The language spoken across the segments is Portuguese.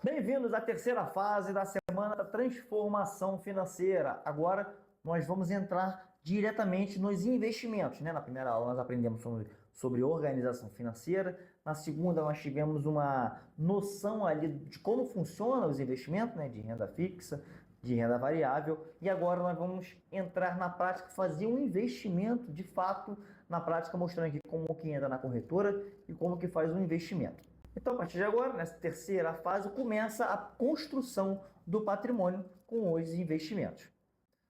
Bem-vindos à terceira fase da semana da transformação financeira. Agora nós vamos entrar diretamente nos investimentos, né? Na primeira aula nós aprendemos sobre organização financeira. Na segunda nós tivemos uma noção ali de como funcionam os investimentos, né? De renda fixa, de renda variável. E agora nós vamos entrar na prática, fazer um investimento de fato na prática, mostrando aqui como que entra na corretora e como que faz um investimento. Então, a partir de agora, nessa terceira fase, começa a construção do patrimônio com os investimentos.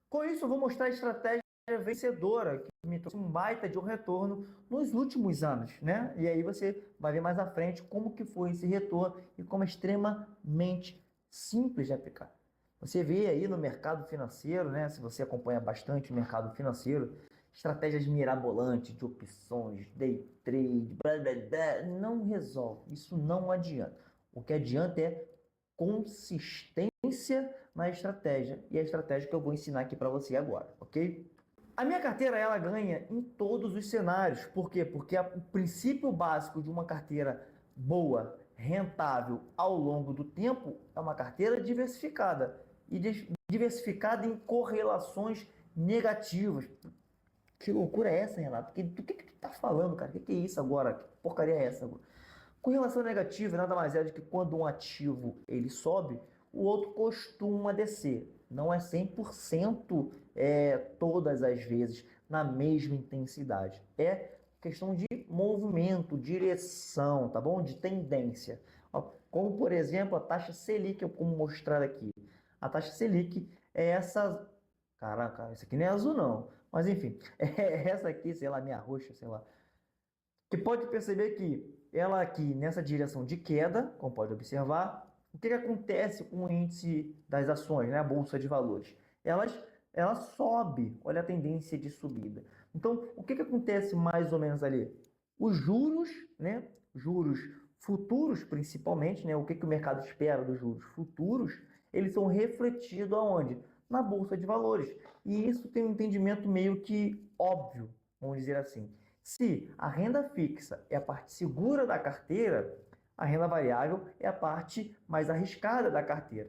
Com isso, eu vou mostrar a estratégia vencedora que me trouxe um baita de um retorno nos últimos anos, né? E aí você vai ver mais à frente como que foi esse retorno e como é extremamente simples de aplicar. Você vê aí no mercado financeiro, né? Se você acompanha bastante o mercado financeiro, estratégias mirabolantes de opções, day trade, blá, blá, blá, não resolve. Isso não adianta. O que adianta é consistência na estratégia. E a estratégia que eu vou ensinar aqui para você agora, ok? A minha carteira, ela ganha em todos os cenários. Por quê? Porque o princípio básico de uma carteira boa, rentável ao longo do tempo é uma carteira diversificada. E diversificada em correlações negativas. Que loucura é essa, Renato? Do que tu tá falando, cara? O que é isso agora? Que porcaria é essa agora? Correlação negativa nada mais é do que quando um ativo ele sobe, o outro costuma descer. Não é 100% todas as vezes na mesma intensidade. É questão de movimento, direção, tá bom? De tendência. Como, por exemplo, a taxa Selic, como mostrar aqui. A taxa Selic é essa. Caraca, essa aqui não é azul, não. Mas enfim, é essa aqui, sei lá, minha roxa, sei lá. Que pode perceber que ela aqui nessa direção de queda, como pode observar, o que acontece com o índice das ações, né, a bolsa de valores? Ela sobe, olha a tendência de subida. Então, o que acontece mais ou menos ali? Os juros, né, juros futuros principalmente, né, o que o mercado espera dos juros futuros, eles são refletidos aonde? Na bolsa de valores. E isso tem um entendimento meio que óbvio, vamos dizer assim. Se a renda fixa é a parte segura da carteira, a renda variável é a parte mais arriscada da carteira.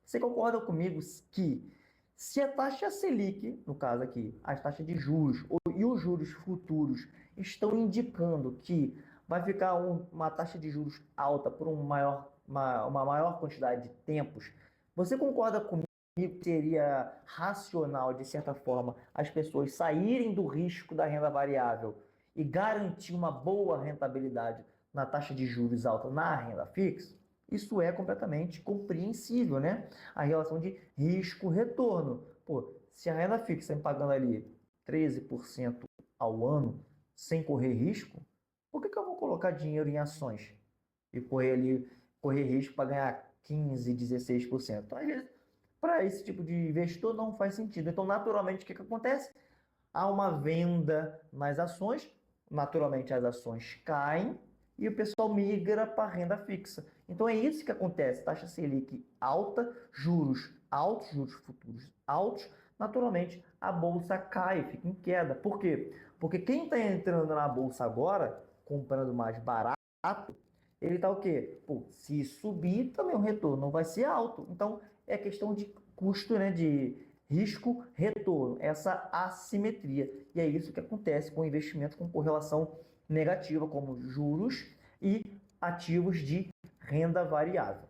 Você concorda comigo que se a taxa Selic, no caso aqui, as taxas de juros e os juros futuros estão indicando que vai ficar uma taxa de juros alta por uma maior quantidade de tempos, você concorda comigo que seria racional, de certa forma, as pessoas saírem do risco da renda variável e garantir uma boa rentabilidade na taxa de juros alta na renda fixa? Isso é completamente compreensível, né? A relação de risco-retorno. Pô, se a renda fixa está pagando ali 13% ao ano sem correr risco, por que eu vou colocar dinheiro em ações e correr risco para ganhar 15, 16%? Então, às vezes, para esse tipo de investidor não faz sentido. Então, naturalmente, o que acontece? Há uma venda nas ações, naturalmente as ações caem e o pessoal migra para a renda fixa. Então é isso que acontece, taxa Selic alta, juros altos, juros futuros altos, naturalmente a bolsa cai, fica em queda. Por quê? Porque quem está entrando na bolsa agora, comprando mais barato, ele está o quê? Pô, se subir, também o retorno não vai ser alto. Então é questão de custo, né, de risco-retorno, essa assimetria. E é isso que acontece com investimentos com correlação negativa, como juros e ativos de renda variável.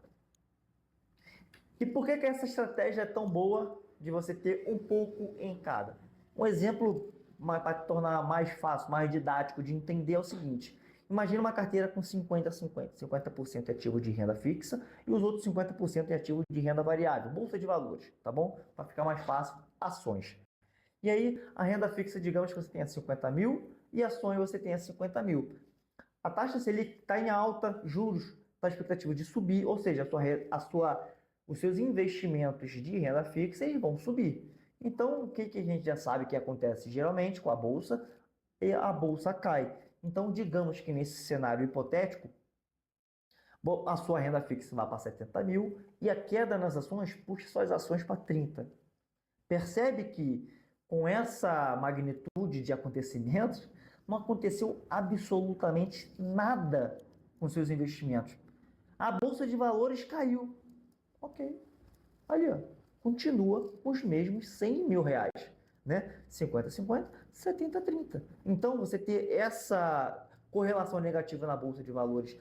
E por que essa estratégia é tão boa de você ter um pouco em cada? Um exemplo para tornar mais fácil, mais didático de entender é o seguinte. Imagina uma carteira com 50-50. 50% é ativo de renda fixa e os outros 50% é ativo de renda variável, bolsa de valores, tá bom? Para ficar mais fácil, ações. E aí, a renda fixa, digamos que você tenha 50 mil e ações você tenha 50 mil. A taxa Selic está em alta, juros está a expectativa de subir, ou seja, os seus investimentos de renda fixa eles vão subir. Então, o que a gente já sabe que acontece geralmente com a bolsa? E a bolsa cai. Então, digamos que nesse cenário hipotético, a sua renda fixa vai para 70 mil e a queda nas ações puxa suas ações para 30. Percebe que com essa magnitude de acontecimentos, não aconteceu absolutamente nada com seus investimentos. A bolsa de valores caiu. Ok. Ali, ó, continua os mesmos 100 mil reais, né? 50-50, 70-30. Então, você ter essa correlação negativa na bolsa de valores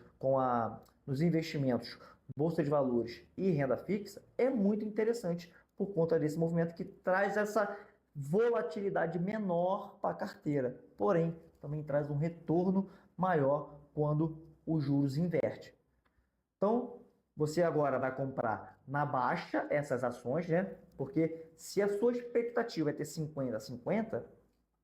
nos investimentos, bolsa de valores e renda fixa é muito interessante por conta desse movimento que traz essa volatilidade menor para a carteira. Porém, também traz um retorno maior quando os juros invertem. Então, você agora vai comprar na baixa essas ações, né? Porque se a sua expectativa é ter 50-50,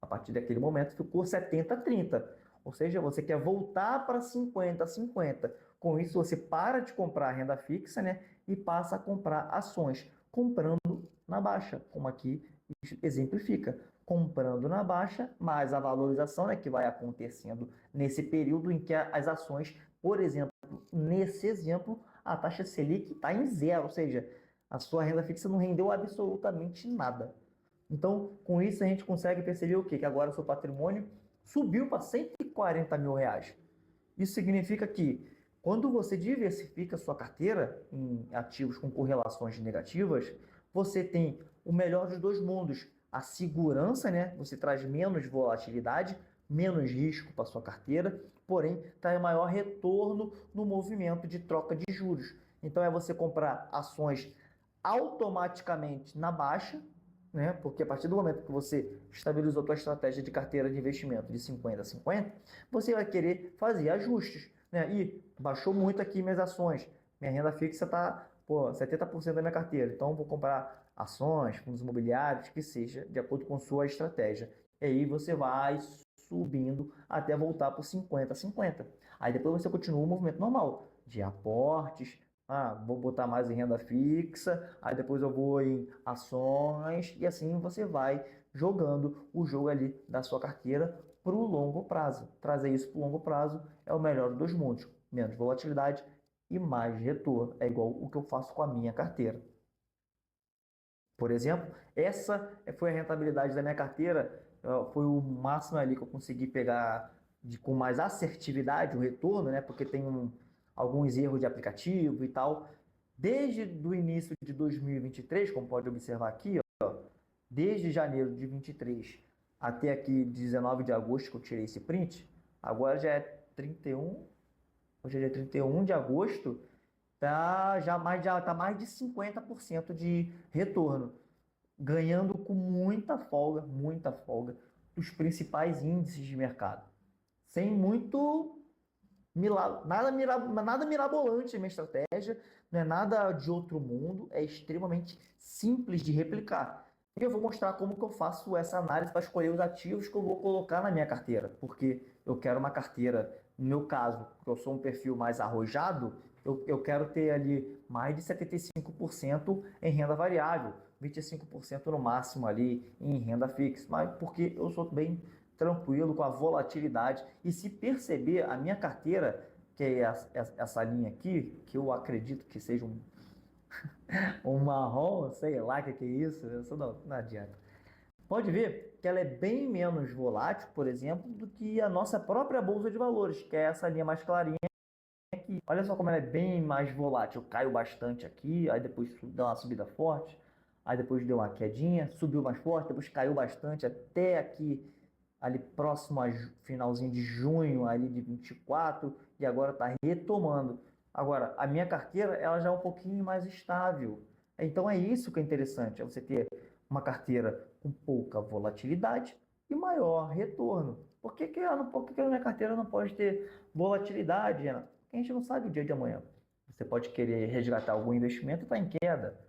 a partir daquele momento ficou 70-30. Ou seja, você quer voltar para 50-50. Com isso, você para de comprar renda fixa, né? E passa a comprar ações, comprando na baixa, como aqui exemplifica. Comprando na baixa, mais a valorização, né, que vai acontecendo nesse período em que as ações, por exemplo, nesse exemplo, a taxa Selic está em zero, ou seja, a sua renda fixa não rendeu absolutamente nada. Então, com isso, a gente consegue perceber o quê? Que agora o seu patrimônio subiu para 140 mil reais. Isso significa que quando você diversifica a sua carteira em ativos com correlações negativas, você tem o melhor dos dois mundos. A segurança, né? Você traz menos volatilidade, menos risco para sua carteira, porém traz maior retorno no movimento de troca de juros. Então é você comprar ações automaticamente na baixa, né? Porque a partir do momento que você estabilizou a sua estratégia de carteira de investimento de 50-50, você vai querer fazer ajustes, né? E baixou muito aqui minhas ações, minha renda fixa está 70% da minha carteira, então vou comprar ações, fundos imobiliários, que seja de acordo com sua estratégia. E aí você vai subindo até voltar para 50-50. Aí depois você continua o movimento normal de aportes. Vou botar mais em renda fixa, aí depois eu vou em ações, e assim você vai jogando o jogo ali da sua carteira para o longo prazo. Trazer isso para o longo prazo é o melhor dos mundos. Menos volatilidade e mais retorno. É igual o que eu faço com a minha carteira. Por exemplo, essa foi a rentabilidade da minha carteira, foi o máximo ali que eu consegui pegar com mais assertividade o retorno, né? Porque tem alguns erros de aplicativo e tal. Desde o início de 2023, como pode observar aqui, ó, desde janeiro de 23 até aqui 19 de agosto que eu tirei esse print, agora já é 31, hoje é dia 31 de agosto, tá mais de 50% de retorno, ganhando com muita folga dos principais índices de mercado. Sem muito nada mirabolante a minha estratégia, não é nada de outro mundo, é extremamente simples de replicar. E eu vou mostrar como que eu faço essa análise para escolher os ativos que eu vou colocar na minha carteira, porque eu quero uma carteira, no meu caso, porque eu sou um perfil mais arrojado, eu quero ter ali mais de 75% em renda variável, 25% no máximo ali em renda fixa, mas porque eu sou bem tranquilo com a volatilidade. E se perceber, a minha carteira, que é essa linha aqui, que eu acredito que seja um marrom, sei lá o que é isso, isso não adianta. Pode ver que ela é bem menos volátil, por exemplo, do que a nossa própria bolsa de valores, que é essa linha mais clarinha aqui. Olha só como ela é bem mais volátil. Caiu bastante aqui, aí depois deu uma subida forte, aí depois deu uma quedinha, subiu mais forte, depois caiu bastante até aqui ali próximo a finalzinho de junho ali de 24 e agora está retomando. Agora, a minha carteira ela já é um pouquinho mais estável. Então é isso que é interessante, é você ter uma carteira com pouca volatilidade e maior retorno. Por que a minha carteira não pode ter volatilidade, Ana? Porque a gente não sabe o dia de amanhã. Você pode querer resgatar algum investimento e está em queda.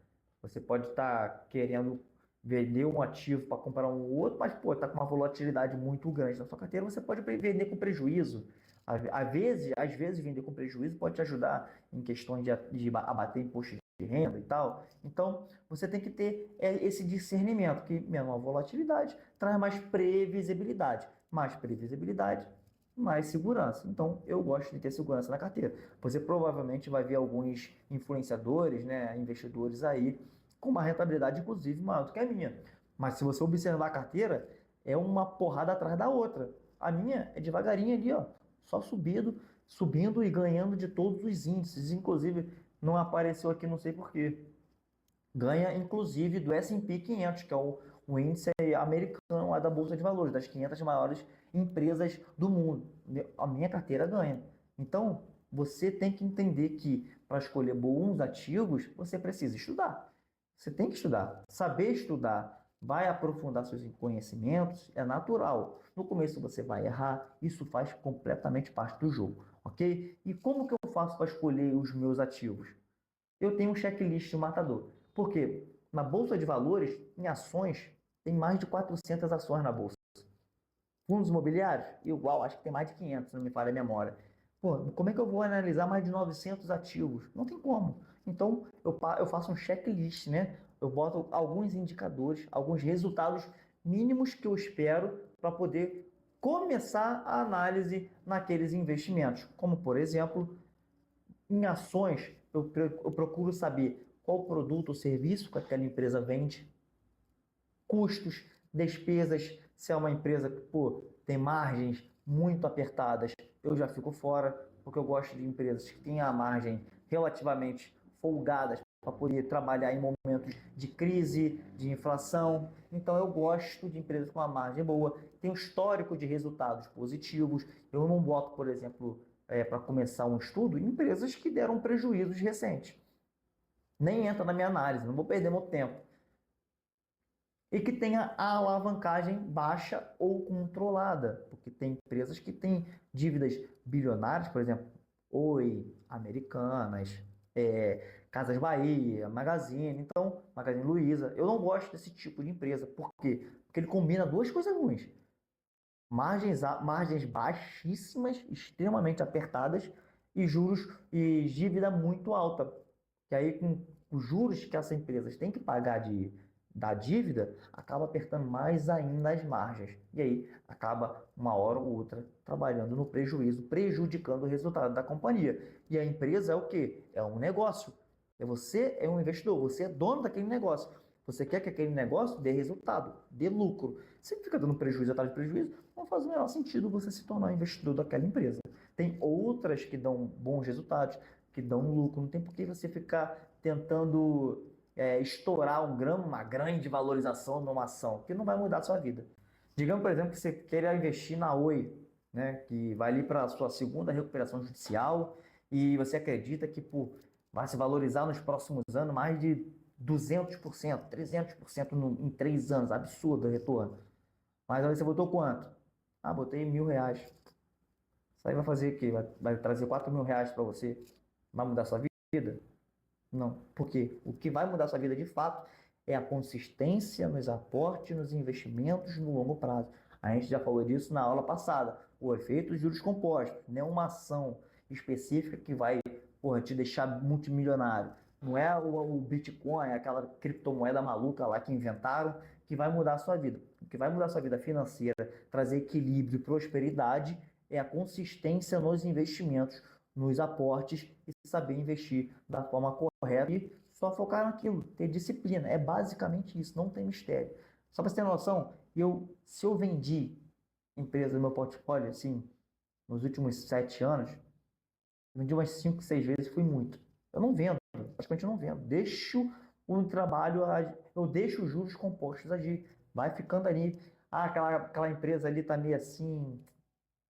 Você pode estar querendo vender um ativo para comprar um outro, mas está com uma volatilidade muito grande na sua carteira, você pode vender com prejuízo. Às vezes vender com prejuízo pode te ajudar em questões de abater imposto de renda e tal. Então, você tem que ter esse discernimento, que menor volatilidade traz mais previsibilidade, mais segurança. Então, eu gosto de ter segurança na carteira. Você provavelmente vai ver alguns influenciadores, né, investidores aí, com uma rentabilidade, inclusive, maior do que a minha. Mas se você observar a carteira, é uma porrada atrás da outra. A minha é devagarinho ali, ó, só subido, subindo e ganhando de todos os índices, inclusive não apareceu aqui, não sei por quê. Ganha inclusive do S&P 500, que é o índice americano lá da Bolsa de Valores, das 500 maiores empresas do mundo. A minha carteira ganha. Então, você tem que entender que para escolher bons ativos, você precisa estudar. Você tem que estudar. Saber estudar, vai aprofundar seus conhecimentos, é natural. No começo você vai errar, isso faz completamente parte do jogo, ok? E como que eu faço para escolher os meus ativos? Eu tenho um checklist matador. Por quê? Na Bolsa de Valores, em ações, tem mais de 400 ações na Bolsa. Fundos imobiliários? Igual, acho que tem mais de 500, se não me falha a memória. Pô, como é que eu vou analisar mais de 900 ativos? Não tem como. Então, eu faço um checklist, né? Eu boto alguns indicadores, alguns resultados mínimos que eu espero para poder começar a análise naqueles investimentos. Como, por exemplo, em ações, eu procuro saber qual produto ou serviço que aquela empresa vende, custos, despesas. Se é uma empresa que tem margens muito apertadas, eu já fico fora, porque eu gosto de empresas que têm a margem relativamente folgadas para poder trabalhar em momentos de crise, de inflação. Então eu gosto de empresas com a margem boa, tem um histórico de resultados positivos. Eu não boto, por exemplo, para começar um estudo, empresas que deram prejuízos recentes. Nem entra na minha análise, não vou perder meu tempo. E que tenha a alavancagem baixa ou controlada, porque tem empresas que têm dívidas bilionárias, por exemplo, Oi, Americanas, Casas Bahia, Magazine, então, Magazine Luiza. Eu não gosto desse tipo de empresa. Por quê? Porque ele combina duas coisas ruins. Margens baixíssimas, extremamente apertadas e juros e dívida muito alta. Que aí, com os juros que essas empresas têm que pagar da dívida, acaba apertando mais ainda as margens. E aí acaba, uma hora ou outra, trabalhando no prejuízo, prejudicando o resultado da companhia. E a empresa é o quê? É um negócio. Você é um investidor, você é dono daquele negócio. Você quer que aquele negócio dê resultado, dê lucro. Se fica dando prejuízo atrás de prejuízo, não faz o menor sentido você se tornar investidor daquela empresa. Tem outras que dão bons resultados, que dão lucro. Não tem por que você ficar tentando estourar uma grande valorização numa ação, que não vai mudar a sua vida. Digamos, por exemplo, que você queira investir na Oi, né, que vai ali para a sua segunda recuperação judicial e você acredita que vai se valorizar nos próximos anos mais de 200%, 300% em 3 anos. Absurdo o retorno. Mas aí você botou quanto? Ah, botei R$ 1.000. Isso aí vai fazer o quê? Vai trazer R$ 4.000 para você? Vai mudar a sua vida? Não. Por quê? O que vai mudar a sua vida de fato é a consistência nos aportes, nos investimentos no longo prazo. A gente já falou disso na aula passada. O efeito dos juros compostos. Não é uma ação específica que vai te deixar multimilionário. Não é o Bitcoin, aquela criptomoeda maluca lá que inventaram, que vai mudar a sua vida. O que vai mudar a sua vida financeira, trazer equilíbrio e prosperidade, é a consistência nos investimentos, nos aportes e saber investir da forma correta e só focar naquilo, ter disciplina. É basicamente isso, não tem mistério. Só para você ter noção, se eu vendi empresa no meu portfólio, assim, nos últimos 7 anos, vendi umas 5, 6 vezes, fui muito. Eu não vendo, praticamente eu não vendo. Deixo o trabalho, eu deixo os juros compostos agir. Vai ficando ali. Ah, aquela empresa ali tá meio assim,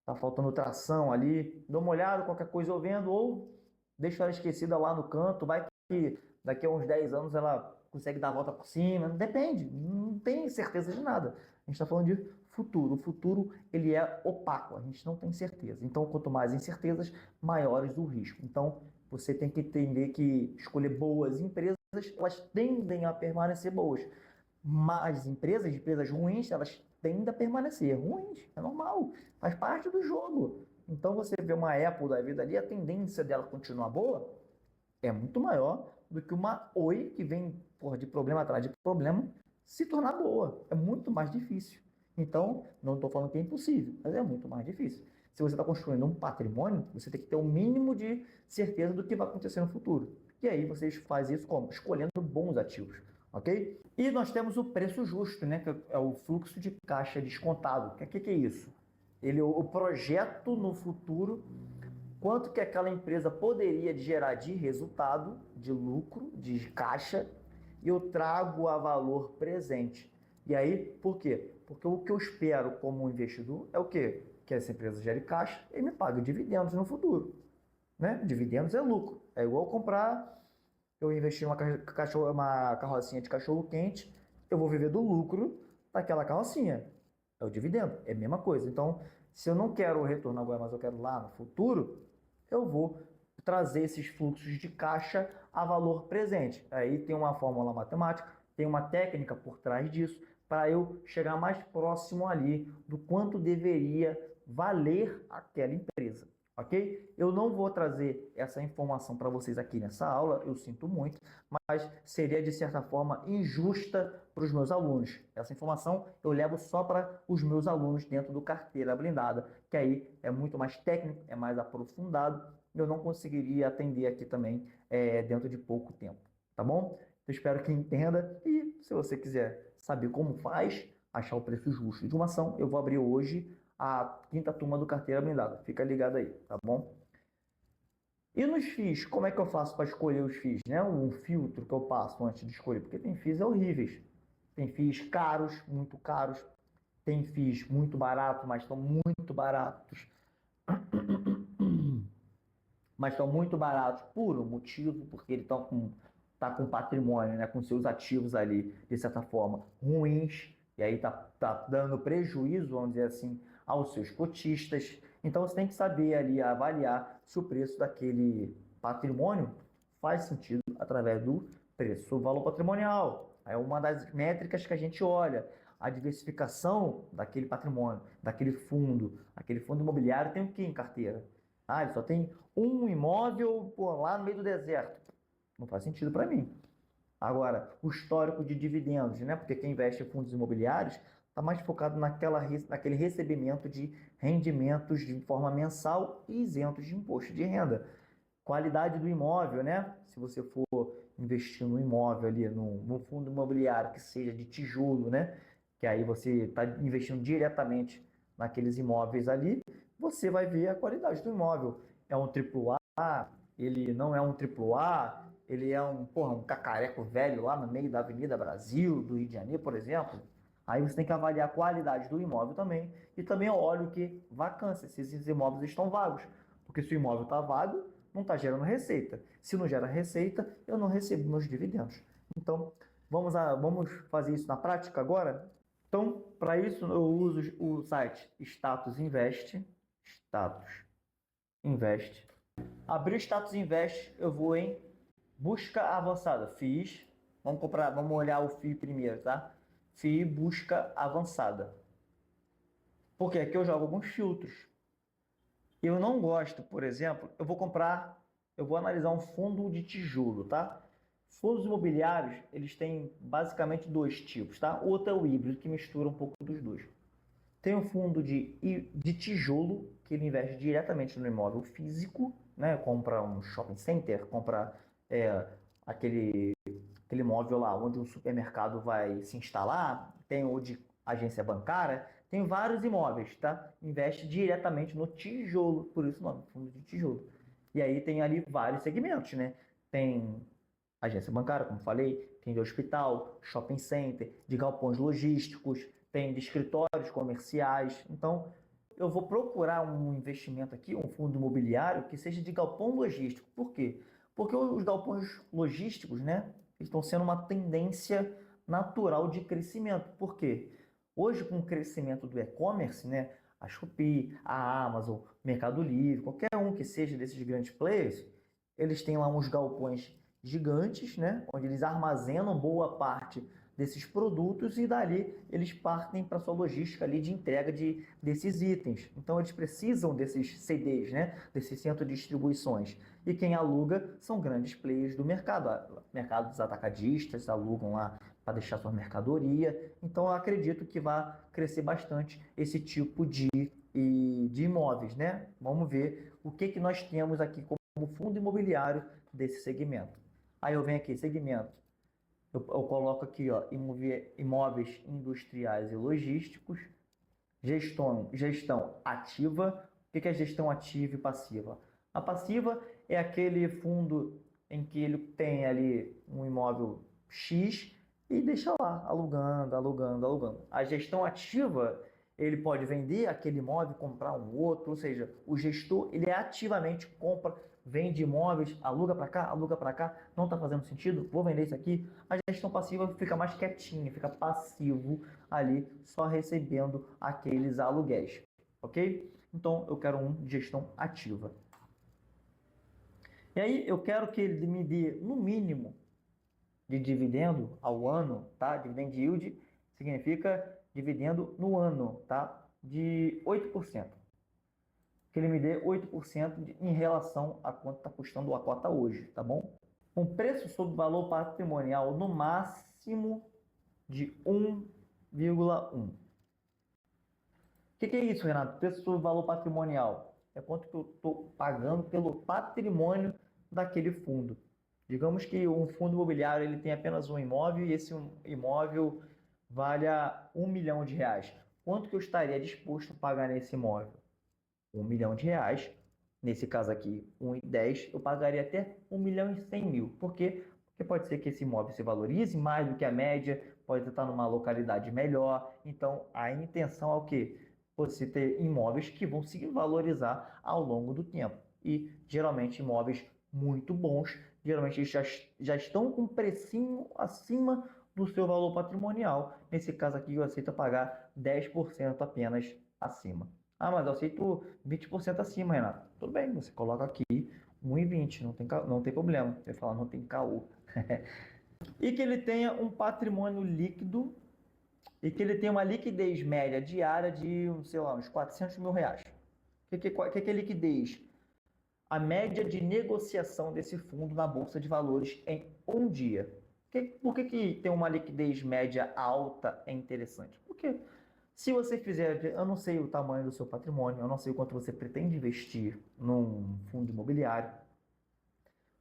tá faltando tração ali. Dou uma olhada, qualquer coisa eu vendo, ou deixo ela esquecida lá no canto. Vai que daqui a uns 10 anos ela consegue dar a volta por cima. Depende, não tem certeza de nada. A gente está falando de futuro. O futuro ele é opaco, a gente não tem certeza. Então, quanto mais incertezas, maiores o risco. Então, você tem que entender que escolher boas empresas, elas tendem a permanecer boas. Mas empresas ruins, elas tendem a permanecer ruins. É normal, faz parte do jogo. Então, você vê uma Apple da vida ali, a tendência dela continuar boa é muito maior do que uma Oi que vem de problema atrás de problema se tornar boa. É muito mais difícil. Então, não estou falando que é impossível, mas é muito mais difícil. Se você está construindo um patrimônio, você tem que ter o mínimo de certeza do que vai acontecer no futuro. E aí você faz isso como? Escolhendo bons ativos, ok? E nós temos o preço justo, né? Que é o fluxo de caixa descontado. O que é isso? O projeto no futuro quanto que aquela empresa poderia gerar de resultado, de lucro, de caixa, e eu trago a valor presente. E aí, por quê? Porque o que eu espero como investidor é o quê? Que essa empresa gere caixa e me pague dividendos no futuro, né? Dividendos é lucro. É igual comprar, eu investir numa uma carrocinha de cachorro quente, eu vou viver do lucro daquela carrocinha. É o dividendo, é a mesma coisa. Então, se eu não quero o retorno agora, mas eu quero lá no futuro, eu vou trazer esses fluxos de caixa a valor presente. Aí tem uma fórmula matemática, tem uma técnica por trás disso, para eu chegar mais próximo ali do quanto deveria valer aquela empresa. Ok? Eu não vou trazer essa informação para vocês aqui nessa aula, eu sinto muito, mas seria de certa forma injusta para os meus alunos. Essa informação eu levo só para os meus alunos dentro do Carteira Blindada, que aí é muito mais técnico, é mais aprofundado, eu não conseguiria atender aqui também dentro de pouco tempo, tá bom? Eu espero que entenda e se você quiser saber como faz, achar o preço justo de uma ação, eu vou abrir hoje a quinta turma do Carteira Blindada. Fica ligado aí, tá bom? E nos FIIs, como é que eu faço para escolher os FIIs, né? Um filtro que eu passo antes de escolher, porque tem FIIs horríveis. Tem FIIs caros, muito caros. Tem FIIs muito baratos, mas estão muito baratos. Mas estão muito baratos por um motivo, porque ele tá com patrimônio, né? Com seus ativos ali, de certa forma, ruins. E aí tá dando prejuízo, vamos dizer assim, aos seus cotistas. Então você tem que saber ali avaliar se o preço daquele patrimônio faz sentido através do preço, o valor patrimonial. É uma das métricas que a gente olha. A diversificação daquele patrimônio, daquele fundo. Aquele fundo imobiliário tem o que em carteira? Ah, ele só tem um imóvel lá no meio do deserto. Não faz sentido para mim. Agora, o histórico de dividendos, né? Porque quem investe em fundos imobiliários está mais focado naquele recebimento de rendimentos de forma mensal e isentos de imposto de renda. Qualidade do imóvel, né? Se você for investir no imóvel ali, no fundo imobiliário que seja de tijolo, né? Que aí você está investindo diretamente naqueles imóveis ali, você vai ver a qualidade do imóvel. É um triplo A, ele não é um triplo A, ele é um cacareco velho lá no meio da Avenida Brasil, do Rio de Janeiro, por exemplo. Aí você tem que avaliar a qualidade do imóvel também. E também eu olho que vacância, se esses imóveis estão vagos. Porque se o imóvel está vago, não está gerando receita. Se não gera receita, eu não recebo meus dividendos. Então, vamos fazer isso na prática agora? Então, para isso, eu uso o site Status Invest. Status Invest. Abri o Status Invest, eu vou em busca avançada. FIIs. Vamos olhar o FII primeiro, tá? FII busca avançada. Porque aqui eu jogo alguns filtros. Eu não gosto, por exemplo, eu vou analisar um fundo de tijolo, tá? Fundos imobiliários, eles têm basicamente dois tipos, tá? Outro é o híbrido, que mistura um pouco dos dois. Tem um fundo de tijolo, que ele investe diretamente no imóvel físico, né? Compra um shopping center, compra aquele, aquele imóvel lá onde um supermercado vai se instalar, tem o de agência bancária, tem vários imóveis, tá? Investe diretamente no tijolo, por isso o nome, fundo de tijolo. E aí tem ali vários segmentos, né? Tem agência bancária, como falei, tem de hospital, shopping center, de galpões logísticos, tem de escritórios comerciais. Então, eu vou procurar um investimento aqui, um fundo imobiliário que seja de galpão logístico. Por quê? Porque os galpões logísticos, né, estão sendo uma tendência natural de crescimento. Por quê? Hoje, com o crescimento do e-commerce, né, a Shopee, a Amazon, Mercado Livre, qualquer um que seja desses grandes players, eles têm lá uns galpões gigantes, né, onde eles armazenam boa parte desses produtos e dali eles partem para sua logística ali de entrega desses itens. Então eles precisam desses CDs, né, desses centros de distribuições. E quem aluga são grandes players do mercado. Mercados atacadistas alugam lá para deixar sua mercadoria. Então eu acredito que vai crescer bastante esse tipo de imóveis, né? Vamos ver o que nós temos aqui como fundo imobiliário desse segmento. Aí eu venho aqui, segmento. Eu coloco aqui, ó, imóveis industriais e logísticos, gestão ativa. O que é gestão ativa e passiva? A passiva é aquele fundo em que ele tem ali um imóvel X e deixa lá, alugando, alugando, alugando. A gestão ativa, ele pode vender aquele imóvel, comprar um outro, ou seja, o gestor, ele ativamente compra, vende imóveis, aluga para cá, não está fazendo sentido, vou vender isso aqui. A gestão passiva fica mais quietinha, fica passivo ali, só recebendo aqueles aluguéis, ok? Então, eu quero um de gestão ativa. E aí, eu quero que ele me dê, no mínimo, de dividendo ao ano, tá? Dividend yield significa dividendo no ano, tá? De 8%. Que ele me dê 8% em relação a quanto está custando a cota hoje, tá bom? Um preço sobre valor patrimonial no máximo de 1,1. O que é isso, Renato? Preço sobre valor patrimonial é quanto que eu estou pagando pelo patrimônio daquele fundo. Digamos que um fundo imobiliário ele tem apenas um imóvel e esse imóvel valha R$ 1 milhão. Quanto que eu estaria disposto a pagar nesse imóvel? R$ 1 milhão. Nesse caso aqui, 1,10, eu pagaria até 1.100.000. Por quê? Porque pode ser que esse imóvel se valorize mais do que a média, pode estar numa localidade melhor. Então, a intenção é o quê? Você ter imóveis que vão se valorizar ao longo do tempo. E, geralmente, imóveis muito bons, geralmente já estão com um precinho acima do seu valor patrimonial. Nesse caso aqui, eu aceito pagar 10% apenas acima. Ah, mas eu aceito 20% acima, Renato. Tudo bem, você coloca aqui 1,20, não tem problema. Você fala, não tem caô. E que ele tenha um patrimônio líquido e que ele tenha uma liquidez média diária de, sei lá, uns R$ 400.000. O que é liquidez? A média de negociação desse fundo na Bolsa de Valores em um dia. Por que ter uma liquidez média alta é interessante? Porque se você fizer, eu não sei o tamanho do seu patrimônio, eu não sei o quanto você pretende investir num fundo imobiliário.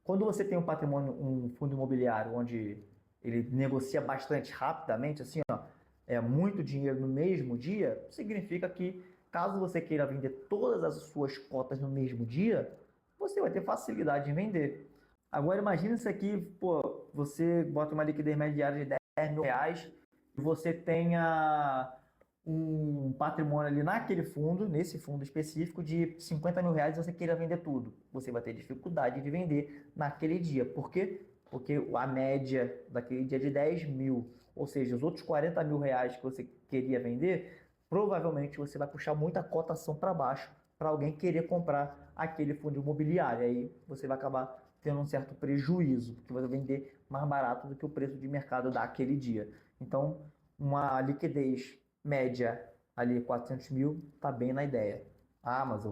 Quando você tem um patrimônio, um fundo imobiliário onde ele negocia bastante rapidamente, assim, ó, é muito dinheiro no mesmo dia, significa que caso você queira vender todas as suas cotas no mesmo dia, você vai ter facilidade em vender. Agora imagine isso aqui, pô, você bota uma liquidez média diária de R$ 10.000 e você tenha um patrimônio ali naquele fundo, nesse fundo específico, de R$ 50.000 e você queira vender tudo. Você vai ter dificuldade de vender naquele dia. Por quê? Porque a média daquele dia é de 10 mil. Ou seja, os outros R$ 40.000 que você queria vender, provavelmente você vai puxar muita cotação para baixo para alguém querer comprar aquele fundo imobiliário. Aí você vai acabar tendo um certo prejuízo, porque você vai vender mais barato do que o preço de mercado daquele dia. Então, uma liquidez média ali 400.000, tá bem na ideia. Ah, mas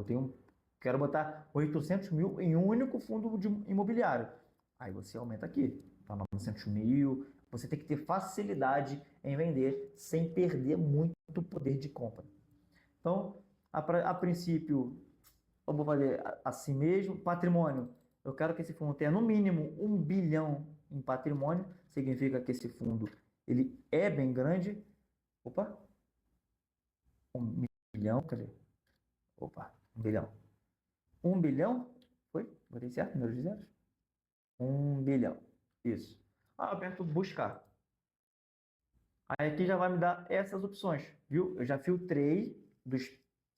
quero botar 800.000 em um único fundo imobiliário. Aí você aumenta aqui, para 900.000. Você tem que ter facilidade em vender sem perder muito poder de compra. Então, a princípio, eu vou fazer assim mesmo. Patrimônio, eu quero que esse fundo tenha no mínimo 1 bilhão em patrimônio. Significa que esse fundo ele é bem grande. Opa, 1 bilhão, cadê? Opa, 1 bilhão. 1 bilhão? Foi? Botei certo? Número de zeros? 1 bilhão. Isso. Ah, eu aperto buscar. Aí aqui já vai me dar essas opções, viu? Eu já filtrei dos,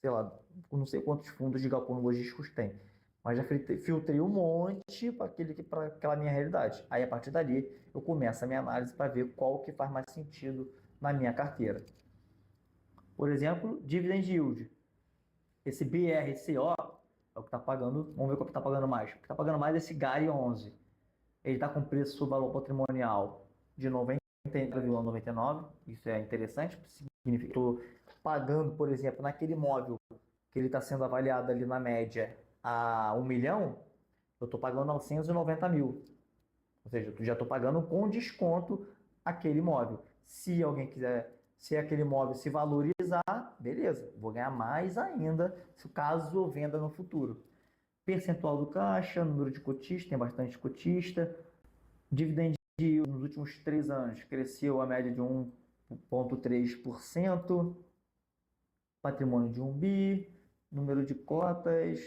sei lá, não sei quantos fundos de galpões logísticos tem. Mas já filtrei um monte para aquela minha realidade. Aí a partir dali eu começo a minha análise para ver qual que faz mais sentido na minha carteira. Por exemplo, dividend yield. Esse BRCO é o que está pagando. Vamos ver qual que está pagando mais. O que está pagando mais é esse GARI 11. Ele está com preço valor patrimonial de 90,99. Isso é interessante. Significa que estou pagando, por exemplo, naquele imóvel que ele está sendo avaliado ali na média a 1 milhão, eu estou pagando 990.000. Ou seja, eu já estou pagando com desconto aquele imóvel. Se alguém quiser, se aquele imóvel se valorizar, beleza, vou ganhar mais ainda, se caso eu venda no futuro. Percentual do caixa, número de cotistas, tem bastante cotista. Dividend yield nos últimos 3 anos cresceu a média de 1,3%. Patrimônio de 1 bi, número de cotas,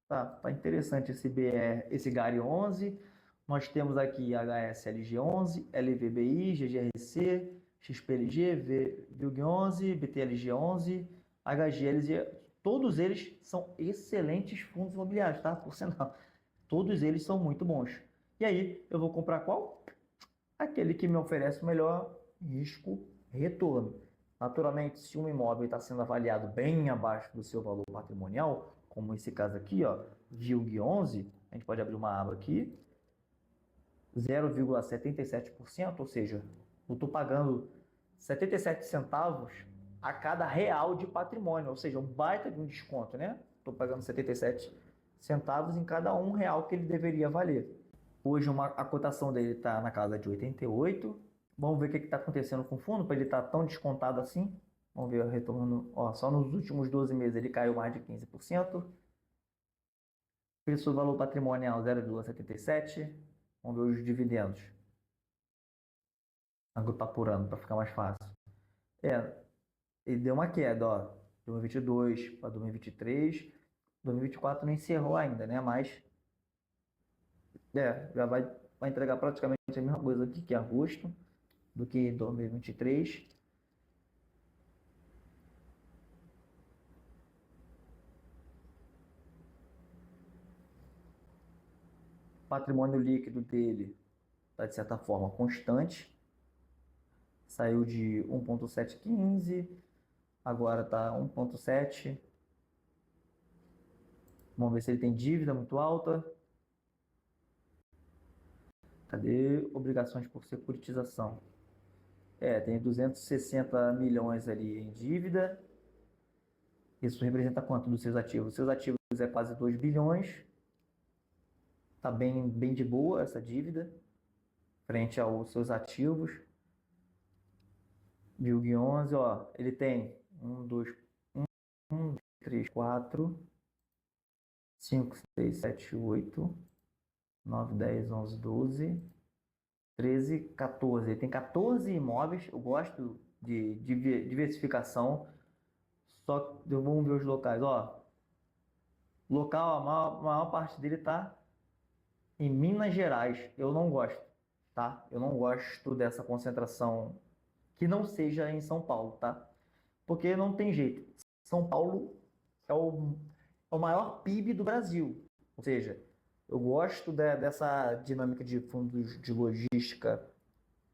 Tá interessante esse BR, esse GARI 11. Nós temos aqui HSLG 11, LVBI, GGRC, XPLG, VILG 11, BTLG 11, HGLG. Todos eles são excelentes fundos imobiliários, tá? Por sinal, todos eles são muito bons. E aí, eu vou comprar qual? Aquele que me oferece o melhor risco-retorno. Naturalmente, se um imóvel está sendo avaliado bem abaixo do seu valor patrimonial, como esse caso aqui, ó, VILG 11, a gente pode abrir uma aba aqui, 0,77%, ou seja, eu estou pagando 77 centavos a cada real de patrimônio, ou seja, um baita de um desconto, né? Estou pagando 77 centavos em cada um real que ele deveria valer. Hoje a cotação dele está na casa de 88. Vamos ver o que está acontecendo com o fundo para ele estar tão descontado assim. Vamos ver o retorno. Ó, só nos últimos 12 meses ele caiu mais de 15%. Preço do valor patrimonial 0,77. Vamos ver os dividendos. Agrupar por ano para ficar mais fácil. Ele deu uma queda, ó. 2022 para 2023. 2024 não encerrou ainda, né? Mas já vai entregar praticamente a mesma coisa aqui que agosto do que 2023. O patrimônio líquido dele está, de certa forma, constante. Saiu de 1,715, agora está 1,7. Vamos ver se ele tem dívida muito alta. Cadê obrigações por securitização? Tem 260 milhões ali em dívida. Isso representa quanto dos seus ativos? Os seus ativos é quase 2 bilhões. Está bem de boa essa dívida frente aos seus ativos. VILG 11, ó, ele tem 1, 2, 3, 4, 5, 6, 7, 8, 9, 10, 11, 12, 13, 14. Ele tem 14 imóveis. Eu gosto de diversificação. Só vamos ver os locais. Ó, local, a maior parte dele está em Minas Gerais. Eu não gosto, tá? Eu não gosto dessa concentração que não seja em São Paulo, tá? Porque não tem jeito. São Paulo é o maior PIB do Brasil. Ou seja, eu gosto dessa dinâmica de fundos de logística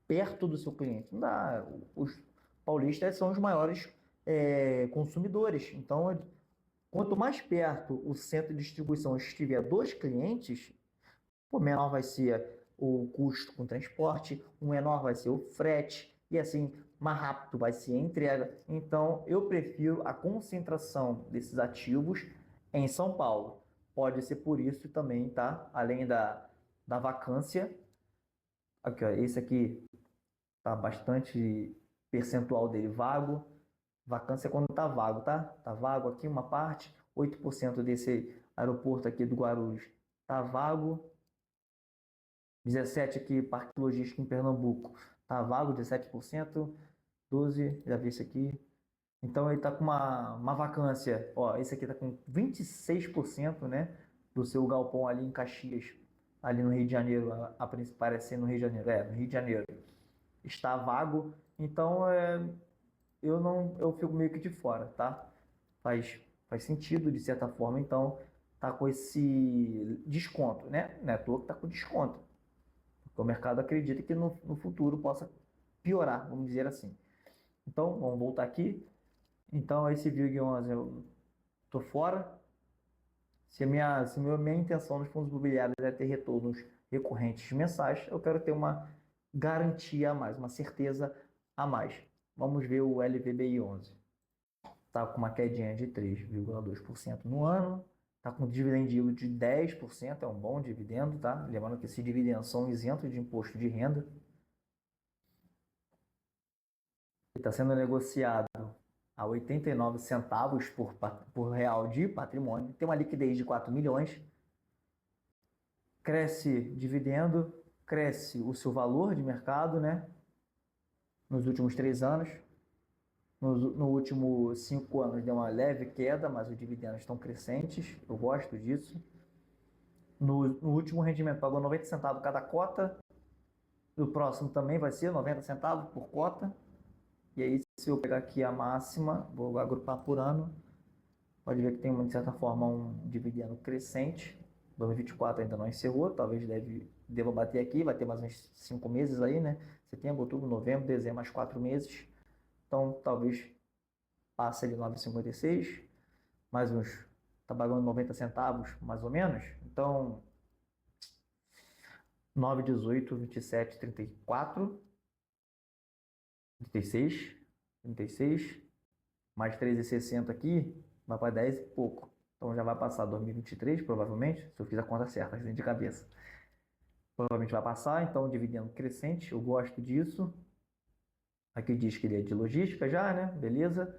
perto do seu cliente. Não dá. Os paulistas são os maiores consumidores. Então, quanto mais perto o centro de distribuição estiver dos clientes, menor vai ser o custo com transporte, o menor vai ser o frete, e assim, mais rápido vai ser a entrega. Então, eu prefiro a concentração desses ativos em São Paulo. Pode ser por isso também, tá? Além da vacância. Aqui, ó, esse aqui tá bastante percentual dele vago. Vacância é quando tá vago, tá? Tá vago aqui uma parte. 8% desse aeroporto aqui do Guarulhos tá vago. 17 aqui, Parque Logístico em Pernambuco, tá vago, 17%, 12, já vi isso aqui. Então ele tá com uma vacância, ó, esse aqui tá com 26%, né, do seu galpão ali em Caxias, ali no Rio de Janeiro, a princípio parece ser no Rio de Janeiro, no Rio de Janeiro. Está vago, então eu fico meio que de fora, tá? Faz sentido de certa forma, então tá com esse desconto, né? Não é à toa que tá com desconto. Porque o mercado acredita que no futuro possa piorar, vamos dizer assim. Então, vamos voltar aqui. Então, esse VILG 11 eu estou fora. Se a minha intenção nos fundos imobiliários é ter retornos recorrentes mensais, eu quero ter uma garantia a mais, uma certeza a mais. Vamos ver o LVBI 11. Está com uma quedinha de 3,2% no ano. Está com dividend yield de 10%, é um bom dividendo, tá? Lembrando que esses dividendos são isentos de imposto de renda. Está sendo negociado a 89 centavos por real de patrimônio. Tem uma liquidez de 4 milhões. Cresce dividendo, cresce o seu valor de mercado, né? Nos últimos 3 anos. No último 5 anos deu uma leve queda, mas os dividendos estão crescentes. Eu gosto disso. No último rendimento pagou 90 centavos cada cota. No próximo também vai ser 90 centavos por cota. E aí, se eu pegar aqui a máxima, vou agrupar por ano, pode ver que tem, de certa forma, um dividendo crescente. 2024 ainda não encerrou, talvez deva bater aqui, vai ter mais uns 5 meses aí, né? Setembro, outubro, novembro, dezembro, mais 4 meses. Então, talvez passe ali 9,56, mais uns, tá pagando 90 centavos, mais ou menos. Então, 9, 18, 27, 34, 36, 36, mais 13,60 aqui, vai para 10 e pouco. Então já vai passar 2023, provavelmente, se eu fiz a conta certa, assim de cabeça. Provavelmente vai passar, então dividendo crescente, eu gosto disso. Aqui diz que ele é de logística já, né? Beleza.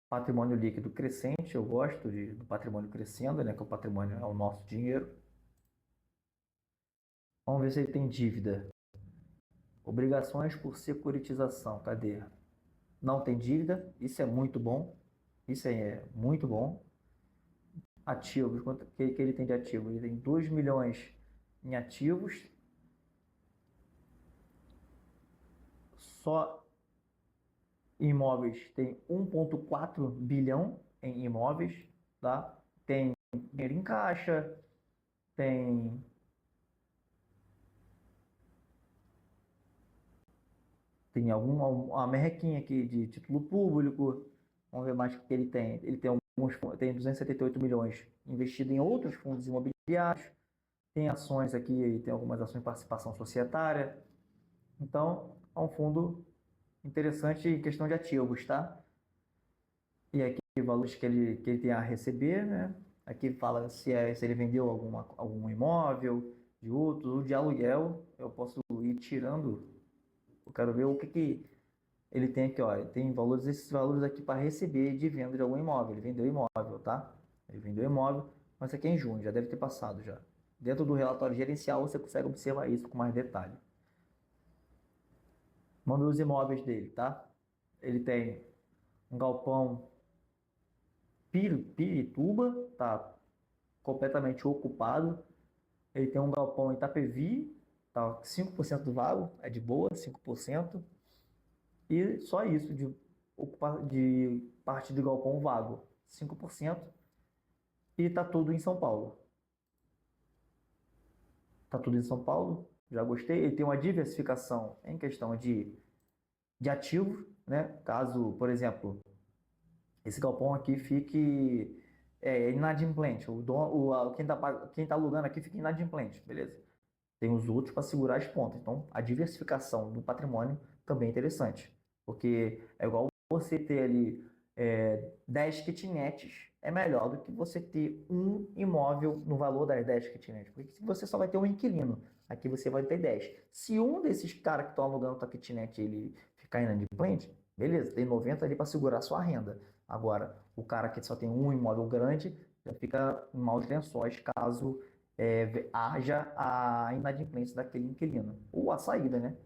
Patrimônio líquido crescente, eu gosto do patrimônio crescendo, né? Que o patrimônio é o nosso dinheiro. Vamos ver se ele tem dívida. Obrigações por securitização, cadê? Não tem dívida, isso é muito bom. Isso é muito bom. Ativos, quanto que ele tem de ativos? Ele tem 2 milhões em ativos. Só imóveis tem 1,4 bilhão em imóveis, tá? Tem dinheiro em caixa, tem uma merrequinha aqui de título público. Vamos ver mais o que ele tem. Ele tem tem 278 milhões investido em outros fundos imobiliários. Tem ações aqui, tem algumas ações de participação societária. Então, é um fundo interessante em questão de ativos, tá? E aqui valores que ele tem a receber, né? Aqui fala se ele vendeu algum imóvel, de outros, o de aluguel, eu posso ir tirando. Eu quero ver o que ele tem aqui, ó. Ele tem esses valores aqui para receber de venda de algum imóvel. Ele vendeu imóvel, tá? Ele vendeu imóvel, mas isso aqui é em junho, já deve ter passado já. Dentro do relatório gerencial você consegue observar isso com mais detalhe. Vamos ver os imóveis dele, tá? Ele tem um galpão Pirituba, tá completamente ocupado. Ele tem um galpão em Itapevi, tá 5% do vago, é de boa, 5%. E só isso de parte do galpão vago, 5%. E tá tudo em São Paulo. Tá tudo em São Paulo, já gostei. Ele tem uma diversificação em questão de ativos, né? Caso, por exemplo, esse galpão aqui fique inadimplente. Quem tá alugando aqui fica inadimplente, beleza? Tem os outros para segurar as pontas. Então, a diversificação do patrimônio também é interessante. Porque é igual você ter ali 10 kitnets, é melhor do que você ter um imóvel no valor das 10 kitnets. Porque você só vai ter um inquilino. Aqui você vai ter 10. Se um desses caras que estão alugando tua kitnet ele ficar inadimplente, beleza, tem 90 ali para segurar a sua renda. Agora, o cara que só tem um imóvel grande já fica em maus lençóis caso haja a inadimplência daquele inquilino, ou a saída, né?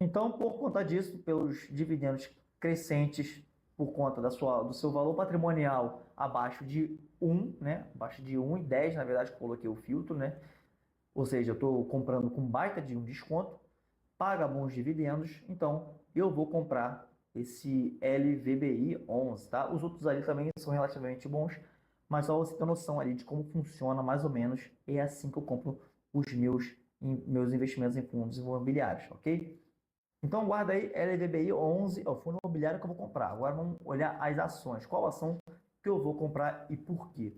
Então, por conta disso, pelos dividendos crescentes, por conta do seu valor patrimonial abaixo de 1, né? Abaixo de 1,10, na verdade, que eu coloquei o filtro, né? Ou seja, eu estou comprando com baita de um desconto, paga bons dividendos, então eu vou comprar esse LVBI 11, tá? Os outros ali também são relativamente bons, mas só você ter noção ali de como funciona mais ou menos, é assim que eu compro os meus investimentos em fundos imobiliários, ok? Então guarda aí LVBI 11, é o fundo imobiliário que eu vou comprar. Agora vamos olhar as ações. Qual ação que eu vou comprar e por quê?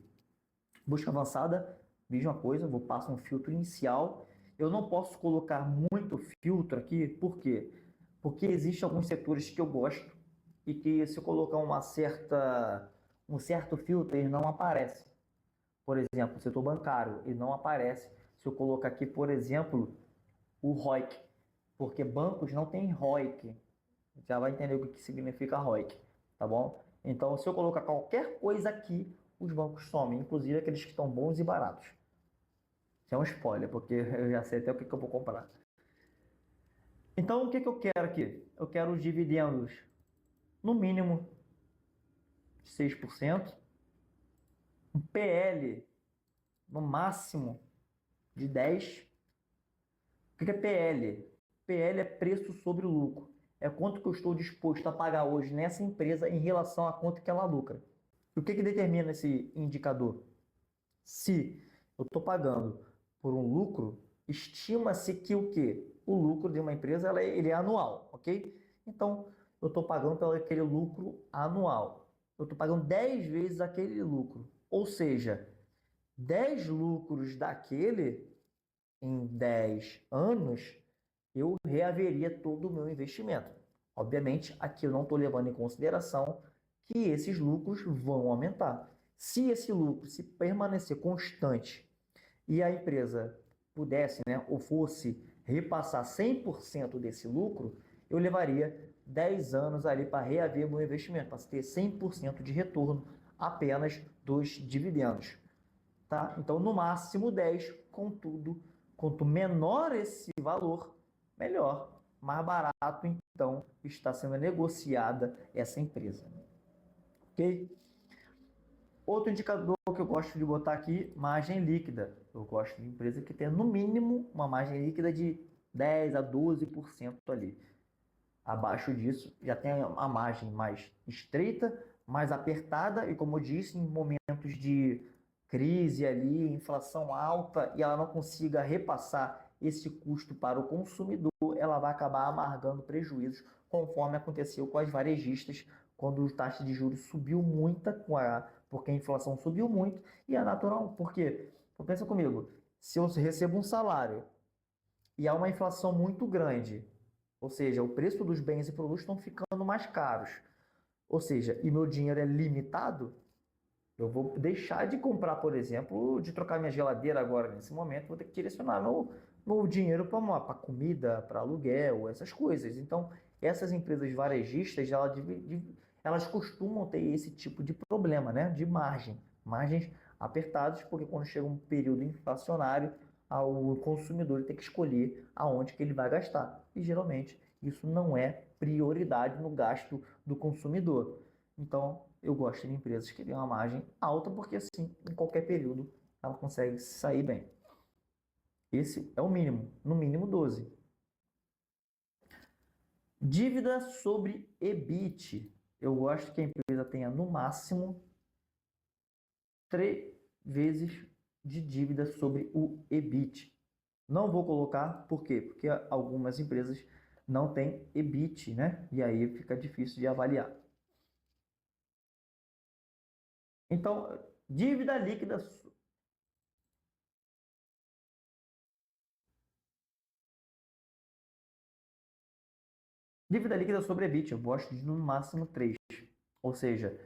Busca avançada, mesma coisa, vou passar um filtro inicial. Eu não posso colocar muito filtro aqui, por quê? Porque existem alguns setores que eu gosto e que se eu colocar um certo filtro, ele não aparece. Por exemplo, o setor bancário, ele não aparece. Se eu colocar aqui, por exemplo, o ROIC, porque bancos não têm ROIC. Já vai entender o que significa ROIC, tá bom? Então, se eu colocar qualquer coisa aqui, os bancos somem, inclusive aqueles que estão bons e baratos. Isso é um spoiler, porque eu já sei até o que eu vou comprar. Então, o que eu quero aqui? Eu quero os dividendos no mínimo de 6%, um PL no máximo de 10%. O que é PL? PL é preço sobre lucro. É quanto que eu estou disposto a pagar hoje nessa empresa em relação a quanto que ela lucra. E o que determina esse indicador? Se eu estou pagando por um lucro, estima-se que o quê? O lucro de uma empresa ele é anual, ok? Então, eu estou pagando pelo aquele lucro anual. Eu estou pagando 10 vezes aquele lucro. Ou seja, 10 lucros daquele em 10 anos, eu reaveria todo o meu investimento. Obviamente, aqui eu não estou levando em consideração que esses lucros vão aumentar. Se esse lucro se permanecer constante e a empresa pudesse, né, ou fosse repassar 100% desse lucro, eu levaria 10 anos ali para reaver meu investimento, para ter 100% de retorno apenas dos dividendos. Tá? Então, no máximo 10, contudo, quanto menor esse valor, melhor. Mais barato, então, está sendo negociada essa empresa. Ok? Outro indicador que eu gosto de botar aqui, margem líquida. Eu gosto de empresa que tenha no mínimo uma margem líquida de 10 a 12% ali. Abaixo disso, já tem a margem mais estreita, mais apertada, e como eu disse, em momentos de crise ali, inflação alta, e ela não consiga repassar esse custo para o consumidor, ela vai acabar amargando prejuízos, conforme aconteceu com as varejistas, quando a taxa de juros subiu muito, porque a inflação subiu muito, e é natural, porque, pensa comigo, se eu recebo um salário e há uma inflação muito grande, ou seja, o preço dos bens e produtos estão ficando mais caros, ou seja, e meu dinheiro é limitado, eu vou deixar de comprar, por exemplo, de trocar minha geladeira agora, nesse momento, vou ter que direcionar meu dinheiro para comida, para aluguel, essas coisas. Então, essas empresas varejistas, elas costumam ter esse tipo de problema, né? De margens apertadas, porque quando chega um período inflacionário, o consumidor tem que escolher aonde que ele vai gastar. E geralmente isso não é prioridade no gasto do consumidor. Então, eu gosto de empresas que têm uma margem alta, porque assim, em qualquer período, ela consegue sair bem. Esse é o mínimo, no mínimo 12. Dívida sobre EBIT. Eu gosto que a empresa tenha no máximo 3 vezes de dívida sobre o EBIT. Não vou colocar, por quê? Porque algumas empresas não têm EBIT, né? E aí fica difícil de avaliar. Então, dívida líquida. Dívida líquida sobre EBIT, eu gosto de no máximo 3. Ou seja,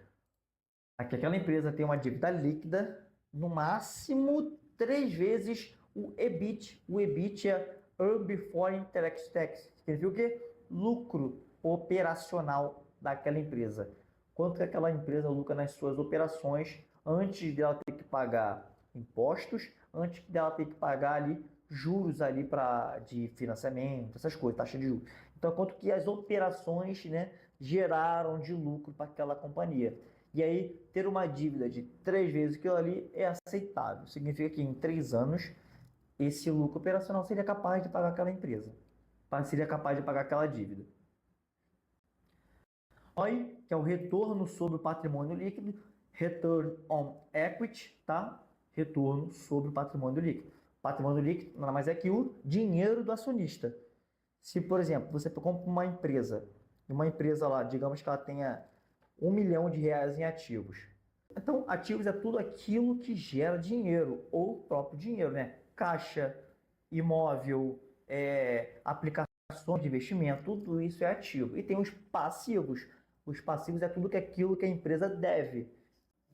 aqui aquela empresa tem uma dívida líquida no máximo 3 vezes o EBIT. O EBIT é Earn Before Interest Tax. Significa o quê? Lucro operacional daquela empresa. Quanto que aquela empresa lucra nas suas operações antes dela ter que pagar impostos, antes dela ter que pagar ali juros ali de financiamento, essas coisas, taxa de juros. Então, quanto que as operações, né, geraram de lucro para aquela companhia. E aí, ter uma dívida de 3 vezes aquilo ali é aceitável. Significa que em 3 anos, esse lucro operacional seria capaz de pagar aquela empresa. Seria capaz de pagar aquela dívida. ROI, que é o retorno sobre o patrimônio líquido, Return on Equity, tá? Retorno sobre o patrimônio líquido. Patrimônio líquido nada mais é que o dinheiro do acionista. Se, por exemplo, você compra uma empresa lá, digamos que ela tenha R$ 1 milhão em ativos. Então, ativos é tudo aquilo que gera dinheiro, ou próprio dinheiro, né? Caixa, imóvel, aplicações de investimento, tudo isso é ativo. E tem os passivos. Os passivos é tudo aquilo que a empresa deve.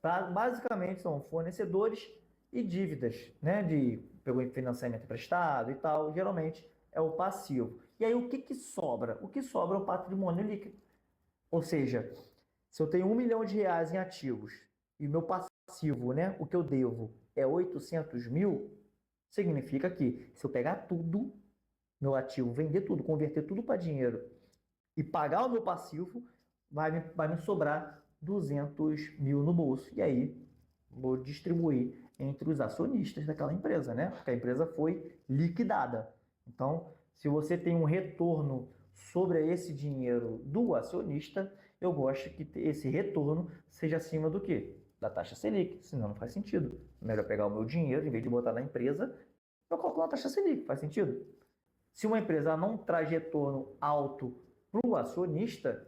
Basicamente são fornecedores e dívidas, né? Pelo financiamento emprestado e tal, geralmente é o passivo. E aí o que sobra? O que sobra é o patrimônio líquido. Ou seja, se eu tenho R$ 1 milhão em ativos e meu passivo, né, o que eu devo é 800 mil, significa que se eu pegar tudo, meu ativo, vender tudo, converter tudo para dinheiro e pagar o meu passivo, vai me sobrar 200 mil no bolso. E aí, vou distribuir entre os acionistas daquela empresa, né? Porque a empresa foi liquidada. Então, se você tem um retorno sobre esse dinheiro do acionista, eu gosto que esse retorno seja acima do quê? Da taxa Selic, senão não faz sentido. Melhor pegar o meu dinheiro, em vez de botar na empresa, eu coloco na taxa Selic, faz sentido? Se uma empresa não traz retorno alto para o acionista,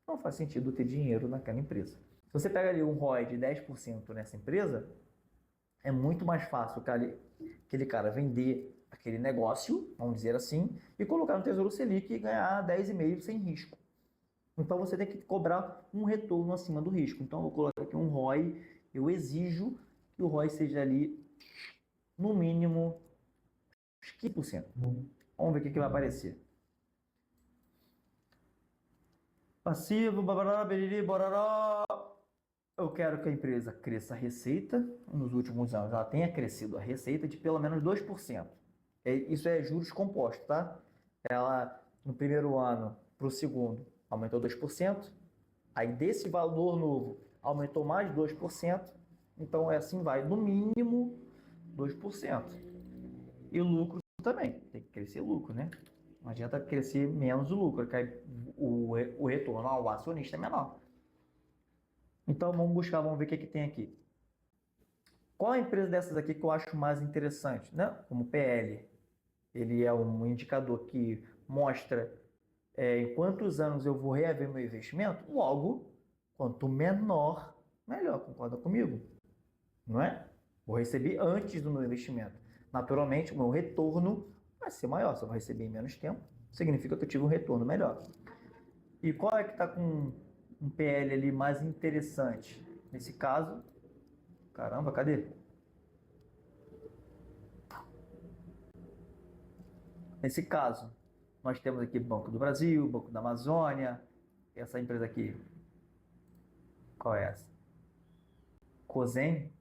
não faz sentido ter dinheiro naquela empresa. Se você pega ali um ROI de 10% nessa empresa, é muito mais fácil aquele cara vender aquele negócio, vamos dizer assim, e colocar no Tesouro Selic e ganhar 10,5% sem risco. Então você tem que cobrar um retorno acima do risco. Então eu vou colocar aqui um ROI, eu exijo que o ROI seja ali no mínimo 15%. Vamos ver o que vai aparecer. Passivo, babará, beriri, bororó. Eu quero que a empresa cresça a receita. Nos últimos anos ela tenha crescido a receita de pelo menos 2%. Isso é juros compostos, tá? Ela, no primeiro ano para o segundo, aumentou 2%. Aí desse valor novo, aumentou mais 2%. Então é assim, vai no mínimo 2%. E o lucro também, tem que crescer o lucro, né? Não adianta crescer menos o lucro, que o retorno ao acionista é menor. Então vamos buscar, vamos ver o que tem aqui. Qual a empresa dessas aqui que eu acho mais interessante? Né? Como PL, ele é um indicador que mostra em quantos anos eu vou reaver meu investimento. Logo, quanto menor, melhor. Concorda comigo? Não é? Vou receber antes do meu investimento. Naturalmente, o meu retorno vai ser maior. Se eu vou receber em menos tempo, significa que eu tive um retorno melhor. E qual é que está com um PL ali mais interessante? Nesse caso, caramba, cadê? Nesse caso, nós temos aqui Banco do Brasil, Banco da Amazônia, essa empresa aqui. Qual é essa? Cosen.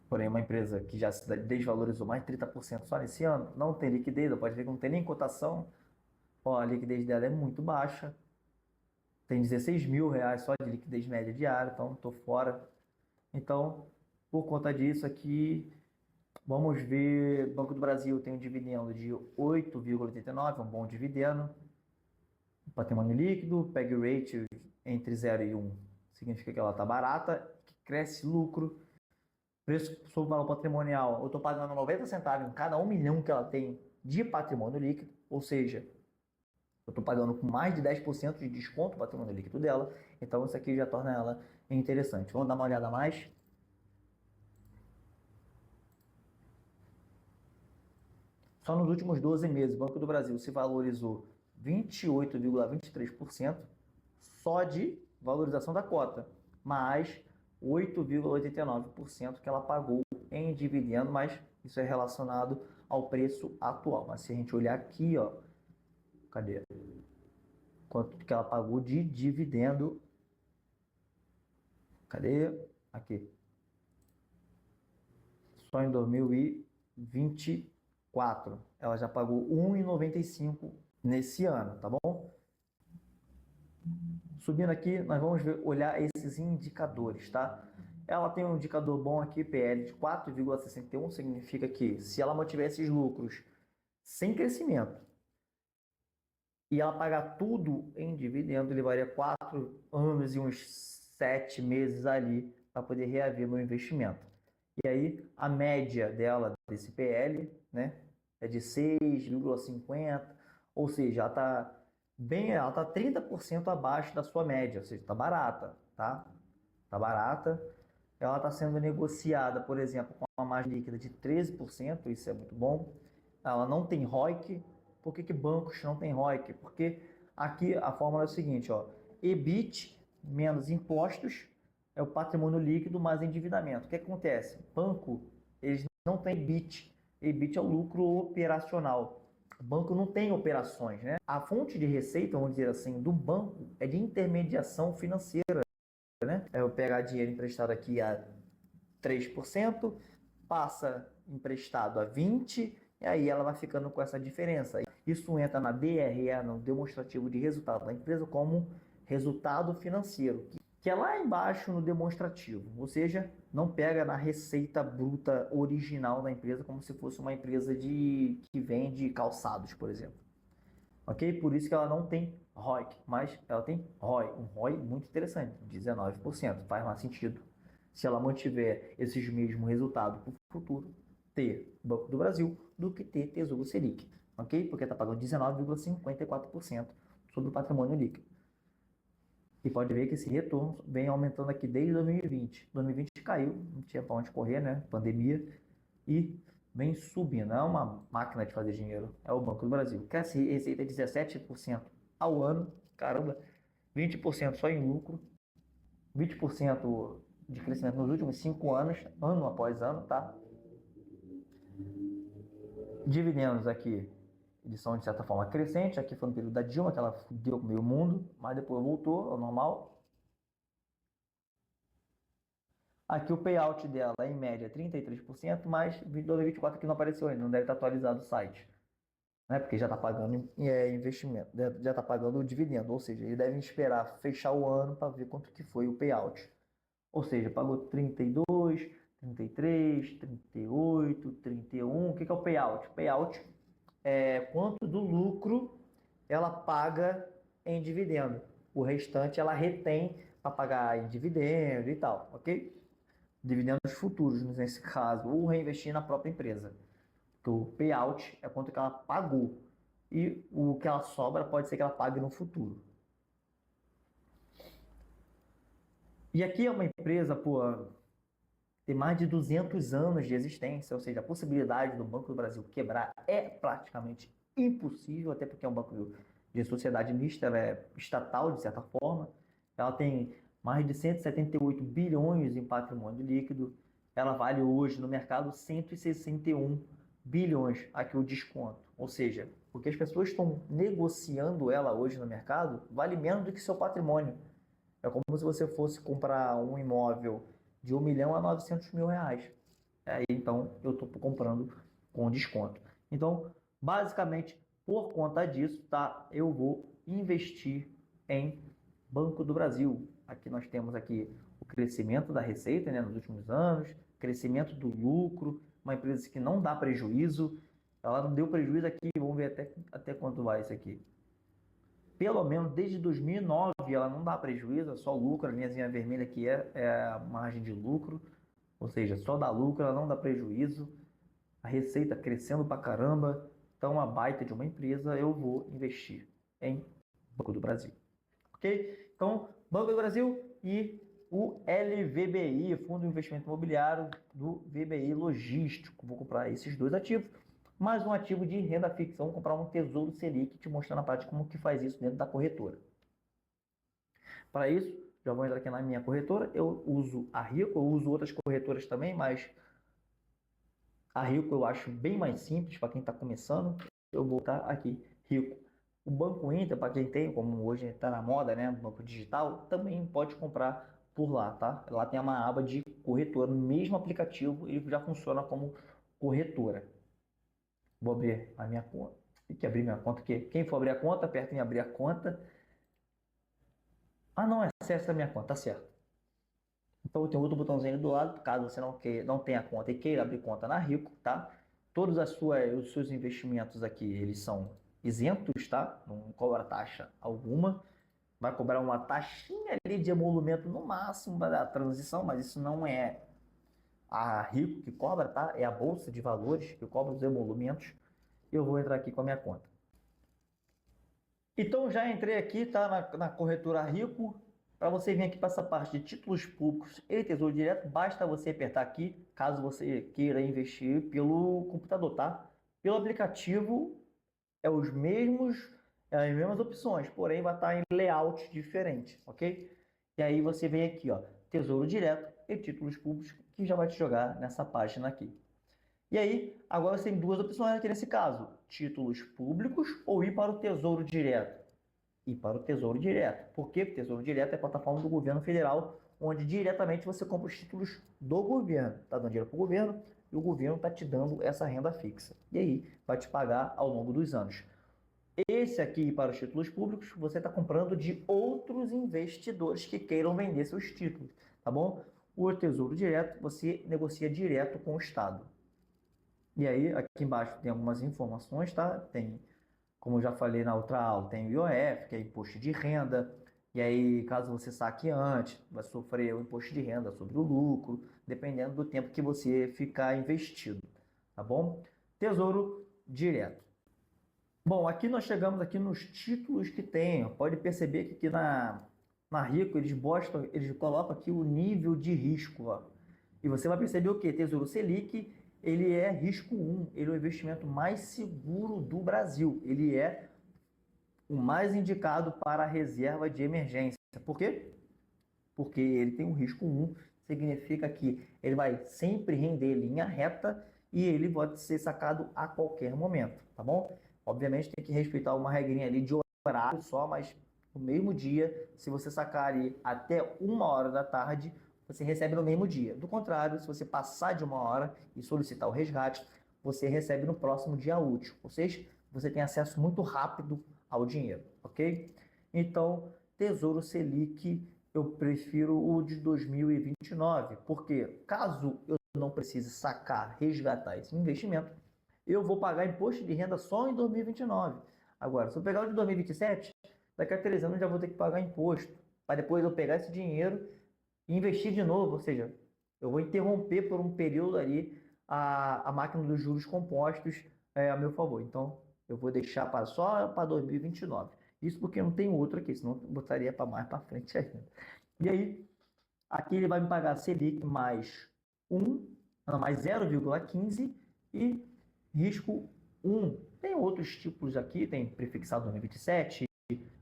Porém, uma empresa que já se desvalorizou mais de 30% só nesse ano, não tem liquidez, pode ver que não tem nem cotação. Ó, a liquidez dela é muito baixa. Tem 16 mil reais só de liquidez média diária, então estou fora. Então, por conta disso aqui, vamos ver, Banco do Brasil tem um dividendo de 8,89, um bom dividendo. Patrimônio líquido, PEG rate entre 0 e 1, significa que ela está barata, que cresce lucro. Preço sobre valor patrimonial, eu estou pagando 90 centavos em cada 1 milhão que ela tem de patrimônio líquido, ou seja, eu estou pagando com mais de 10% de desconto o patrimônio líquido dela, então isso aqui já torna ela interessante. Vamos dar uma olhada mais? Só nos últimos 12 meses, o Banco do Brasil se valorizou 28,23% só de valorização da cota, mais 8,89% que ela pagou em dividendo, mas isso é relacionado ao preço atual. Mas se a gente olhar aqui, ó, cadê? Quanto que ela pagou de dividendo? Cadê? Aqui. Só em 2024, ela já pagou 1,95 nesse ano, tá bom? Subindo aqui, nós vamos olhar esses indicadores, tá? Ela tem um indicador bom aqui, PL de 4,61, significa que se ela mantiver esses lucros sem crescimento e ela pagar tudo em dividendo, levaria 4 anos e uns 7 meses ali para poder reaver meu investimento. E aí, a média dela, desse PL, né, é de 6,50, ou seja, ela está ela está 30% abaixo da sua média, ou seja, está barata, tá? Está barata. Ela está sendo negociada, por exemplo, com uma margem líquida de 13%, isso é muito bom. Ela não tem ROIC. Por que bancos não têm ROIC? Porque aqui a fórmula é o seguinte, ó, EBIT menos impostos é o patrimônio líquido mais endividamento. O que acontece? Banco, eles não têm EBIT. EBIT é o lucro operacional. O banco não tem operações, né? A fonte de receita, vamos dizer assim, do banco é de intermediação financeira, né? Eu pegar dinheiro emprestado aqui a 3%, passa emprestado a 20%, e E aí ela vai ficando com essa diferença. Isso entra na DRE, no demonstrativo de resultado da empresa, como resultado financeiro, que é lá embaixo no demonstrativo, ou seja, não pega na receita bruta original da empresa como se fosse uma empresa que vende calçados, por exemplo. Ok? Por isso que ela não tem ROIC, mas ela tem ROI, um ROI muito interessante, 19%. Faz mais sentido se ela mantiver esses mesmos resultados para o futuro, ter Banco do Brasil do que ter Tesouro Selic, ok? Porque está pagando 19,54% sobre o patrimônio líquido. E pode ver que esse retorno vem aumentando aqui desde 2020. 2020 caiu, não tinha para onde correr, né? Pandemia. E vem subindo. É uma máquina de fazer dinheiro. É o Banco do Brasil. Quer se receita 17% ao ano. Caramba, 20% só em lucro. 20% de crescimento nos últimos 5 anos, ano após ano, tá? Dividendos aqui, eles são de certa forma crescentes. Aqui foi no período da Dilma, que ela fudeu com o meio mundo, mas depois voltou ao normal. Aqui o payout dela é em média 33%, mas 2024 aqui não apareceu ainda, não deve estar atualizado o site, né? Porque já está pagando investimento, já está pagando o dividendo, ou seja, eles devem esperar fechar o ano para ver quanto que foi o payout. Ou seja, pagou 32, 33, 38, 31. O que é o payout? Payout é quanto do lucro ela paga em dividendo. O restante ela retém para pagar em dividendo e tal, ok? Dividendos futuros, nesse caso, ou reinvestir na própria empresa. Porque o payout é quanto que ela pagou. E o que ela sobra pode ser que ela pague no futuro. E aqui é uma empresa, pô, tem mais de 200 anos de existência, ou seja, a possibilidade do Banco do Brasil quebrar é praticamente impossível, até porque é um banco de sociedade mista, ela é estatal de certa forma. Ela tem mais de 178 bilhões em patrimônio líquido. Ela vale hoje no mercado 161 bilhões, aqui o desconto. Ou seja, o que as pessoas estão negociando ela hoje no mercado vale menos do que seu patrimônio. É como se você fosse comprar um imóvel de 1 milhão a 900 mil reais. Então, eu estou comprando com desconto. Então, basicamente, por conta disso, tá? Eu vou investir em Banco do Brasil. Aqui nós temos aqui o crescimento da receita, né, nos últimos anos, crescimento do lucro, uma empresa que não dá prejuízo. Ela não deu prejuízo aqui, vamos ver até quanto vai isso aqui. Pelo menos desde 2009 ela não dá prejuízo, é só lucro. A linhazinha vermelha aqui é a margem de lucro, ou seja, só dá lucro, ela não dá prejuízo. A receita crescendo pra caramba. Então, uma baita de uma empresa, eu vou investir em Banco do Brasil. Ok? Então, Banco do Brasil e o LVBI, Fundo de Investimento Imobiliário do VBI Logístico. Vou comprar esses dois ativos. Mais um ativo de renda fixa. Vamos comprar um Tesouro Selic, te mostrando na prática como que faz isso dentro da corretora. Para isso, já vou entrar aqui na minha corretora. Eu uso a Rico, eu uso outras corretoras também, mas a Rico eu acho bem mais simples para quem está começando. Eu vou botar aqui, Rico. O Banco Inter, para quem tem, como hoje está na moda, né, banco digital, também pode comprar por lá, tá? Lá tem uma aba de corretora, no mesmo aplicativo, ele já funciona como corretora. Vou abrir a minha conta. Tem que abrir minha conta aqui. Quem for abrir a conta, aperta em abrir a conta. Ah, não, é acesso a minha conta, tá certo. Então tem outro botãozinho do lado, caso você não tenha conta e queira abrir conta na Rico, tá? Todos os seus investimentos aqui, eles são isentos, tá? Não cobra taxa alguma. Vai cobrar uma taxinha ali de emolumento no máximo da transição, mas isso não é a Rico que cobra, tá? É a Bolsa de Valores que cobra os emolumentos. Eu vou entrar aqui com a minha conta. Então já entrei aqui, tá? Na corretora Rico. Para você vir aqui para essa parte de títulos públicos e tesouro direto, basta você apertar aqui, caso você queira investir pelo computador, tá? Pelo aplicativo é as mesmas opções, porém vai estar em layout diferente, ok? E aí você vem aqui, ó, tesouro direto e títulos públicos, que já vai te jogar nessa página aqui. E aí, agora você tem duas opções aqui nesse caso, títulos públicos ou ir para o tesouro direto. E para o Tesouro Direto. Por quê? Porque o Tesouro Direto é a plataforma do governo federal, onde diretamente você compra os títulos do governo. Está dando dinheiro para o governo e o governo está te dando essa renda fixa. E aí vai te pagar ao longo dos anos. Esse aqui, para os títulos públicos, você está comprando de outros investidores que queiram vender seus títulos, tá bom? O Tesouro Direto, você negocia direto com o Estado. E aí, aqui embaixo tem algumas informações, tá? Tem, como eu já falei na outra aula, tem o IOF, que é imposto de renda. E aí, caso você saque antes, vai sofrer o imposto de renda sobre o lucro, dependendo do tempo que você ficar investido, tá bom? Tesouro Direto. Bom, aqui nós chegamos aqui nos títulos que tem. Pode perceber que aqui na Rico eles colocam aqui o nível de risco. Ó. E você vai perceber o que? Tesouro Selic, ele é risco 1, ele é o investimento mais seguro do Brasil. Ele é o mais indicado para a reserva de emergência. Por quê? Porque ele tem um risco 1, significa que ele vai sempre render linha reta e ele pode ser sacado a qualquer momento, tá bom? Obviamente tem que respeitar uma regrinha ali de horário só, mas no mesmo dia, se você sacar ali até 1 hora da tarde, você recebe no mesmo dia. Do contrário, se você passar de 1 hora e solicitar o resgate, você recebe no próximo dia útil. Ou seja, você tem acesso muito rápido ao dinheiro, ok? Então, Tesouro Selic, eu prefiro o de 2029, porque caso eu não precise sacar, resgatar esse investimento, eu vou pagar imposto de renda só em 2029. Agora, se eu pegar o de 2027, daqui a 3 anos eu já vou ter que pagar imposto, para depois eu pegar esse dinheiro e investir de novo, ou seja, eu vou interromper por um período ali a máquina dos juros compostos a meu favor. Então, eu vou deixar só para 2029. Isso porque não tem outro aqui, senão eu botaria para mais para frente ainda. E aí, aqui ele vai me pagar Selic mais 1, não, mais 0,15 e risco 1. Tem outros tipos aqui, tem prefixado 2027,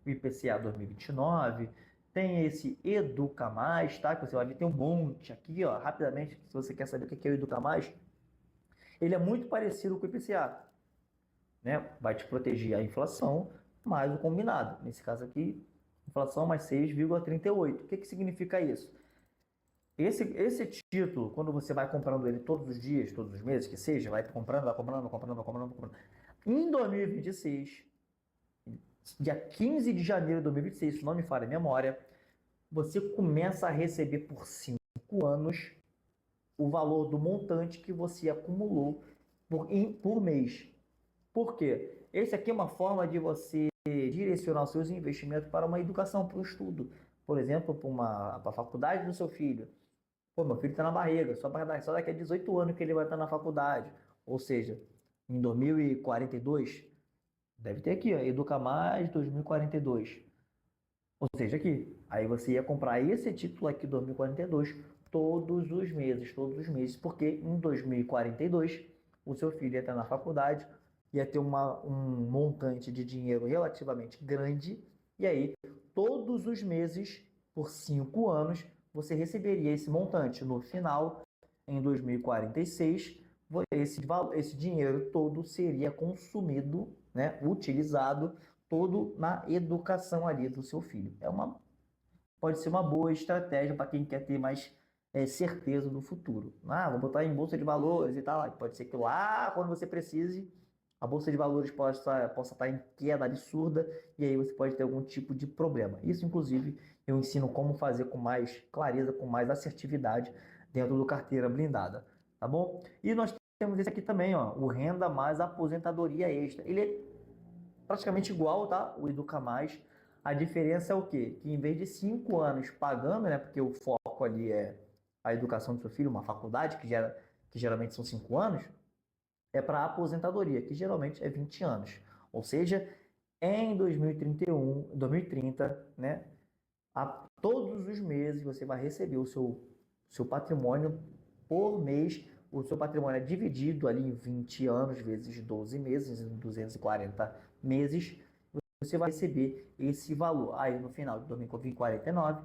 IPCA 2029, tem esse Educa Mais, tá? Que você vai ver, tem um monte aqui, ó, rapidamente, se você quer saber o que é o Educa Mais, ele é muito parecido com o IPCA, né? Vai te proteger a inflação mais o combinado. Nesse caso aqui, inflação mais 6,38. O que significa isso? Esse título, quando você vai comprando ele todos os dias, todos os meses, que seja, vai comprando, vai comprando, vai comprando, vai comprando, vai comprando. Em 2026, dia 15 de janeiro de 2026, se não me falha a memória, você começa a receber por 5 anos o valor do montante que você acumulou por mês. Por quê? Esse aqui é uma forma de você direcionar os seus investimentos para uma educação, para um estudo. Por exemplo, para a faculdade do seu filho. Pô, meu filho está na barriga, só daqui a 18 anos que ele vai estar na faculdade. Ou seja, em 2042, deve ter aqui, ó, Educa Mais 2042. Ou seja, aqui. Aí você ia comprar esse título aqui 2042 todos os meses, porque em 2042 o seu filho ia estar na faculdade, ia ter um montante de dinheiro relativamente grande, e aí todos os meses, por 5 anos, você receberia esse montante. No final, em 2046, esse dinheiro todo seria consumido, né, utilizado todo na educação ali do seu filho. Pode ser uma boa estratégia para quem quer ter mais certeza do futuro. Vou botar em bolsa de valores e tal. Pode ser que lá, quando você precise, a bolsa de valores possa estar em queda absurda e aí você pode ter algum tipo de problema. Isso, inclusive, eu ensino como fazer com mais clareza, com mais assertividade dentro do Carteira Blindada, tá bom? E nós temos esse aqui também, ó, o Renda Mais Aposentadoria Extra. Ele é praticamente igual, tá? O Educa Mais. A diferença é o quê? Que em vez de 5 anos pagando, né? Porque o foco ali é a educação do seu filho, uma faculdade, que geralmente são 5 anos, é para a aposentadoria, que geralmente é 20 anos. Ou seja, em 2030, né? Todos os meses você vai receber o seu patrimônio por mês. O seu patrimônio é dividido ali em 20 anos vezes 12 meses, em 240 meses. Você vai receber esse valor. Aí no final de 2049,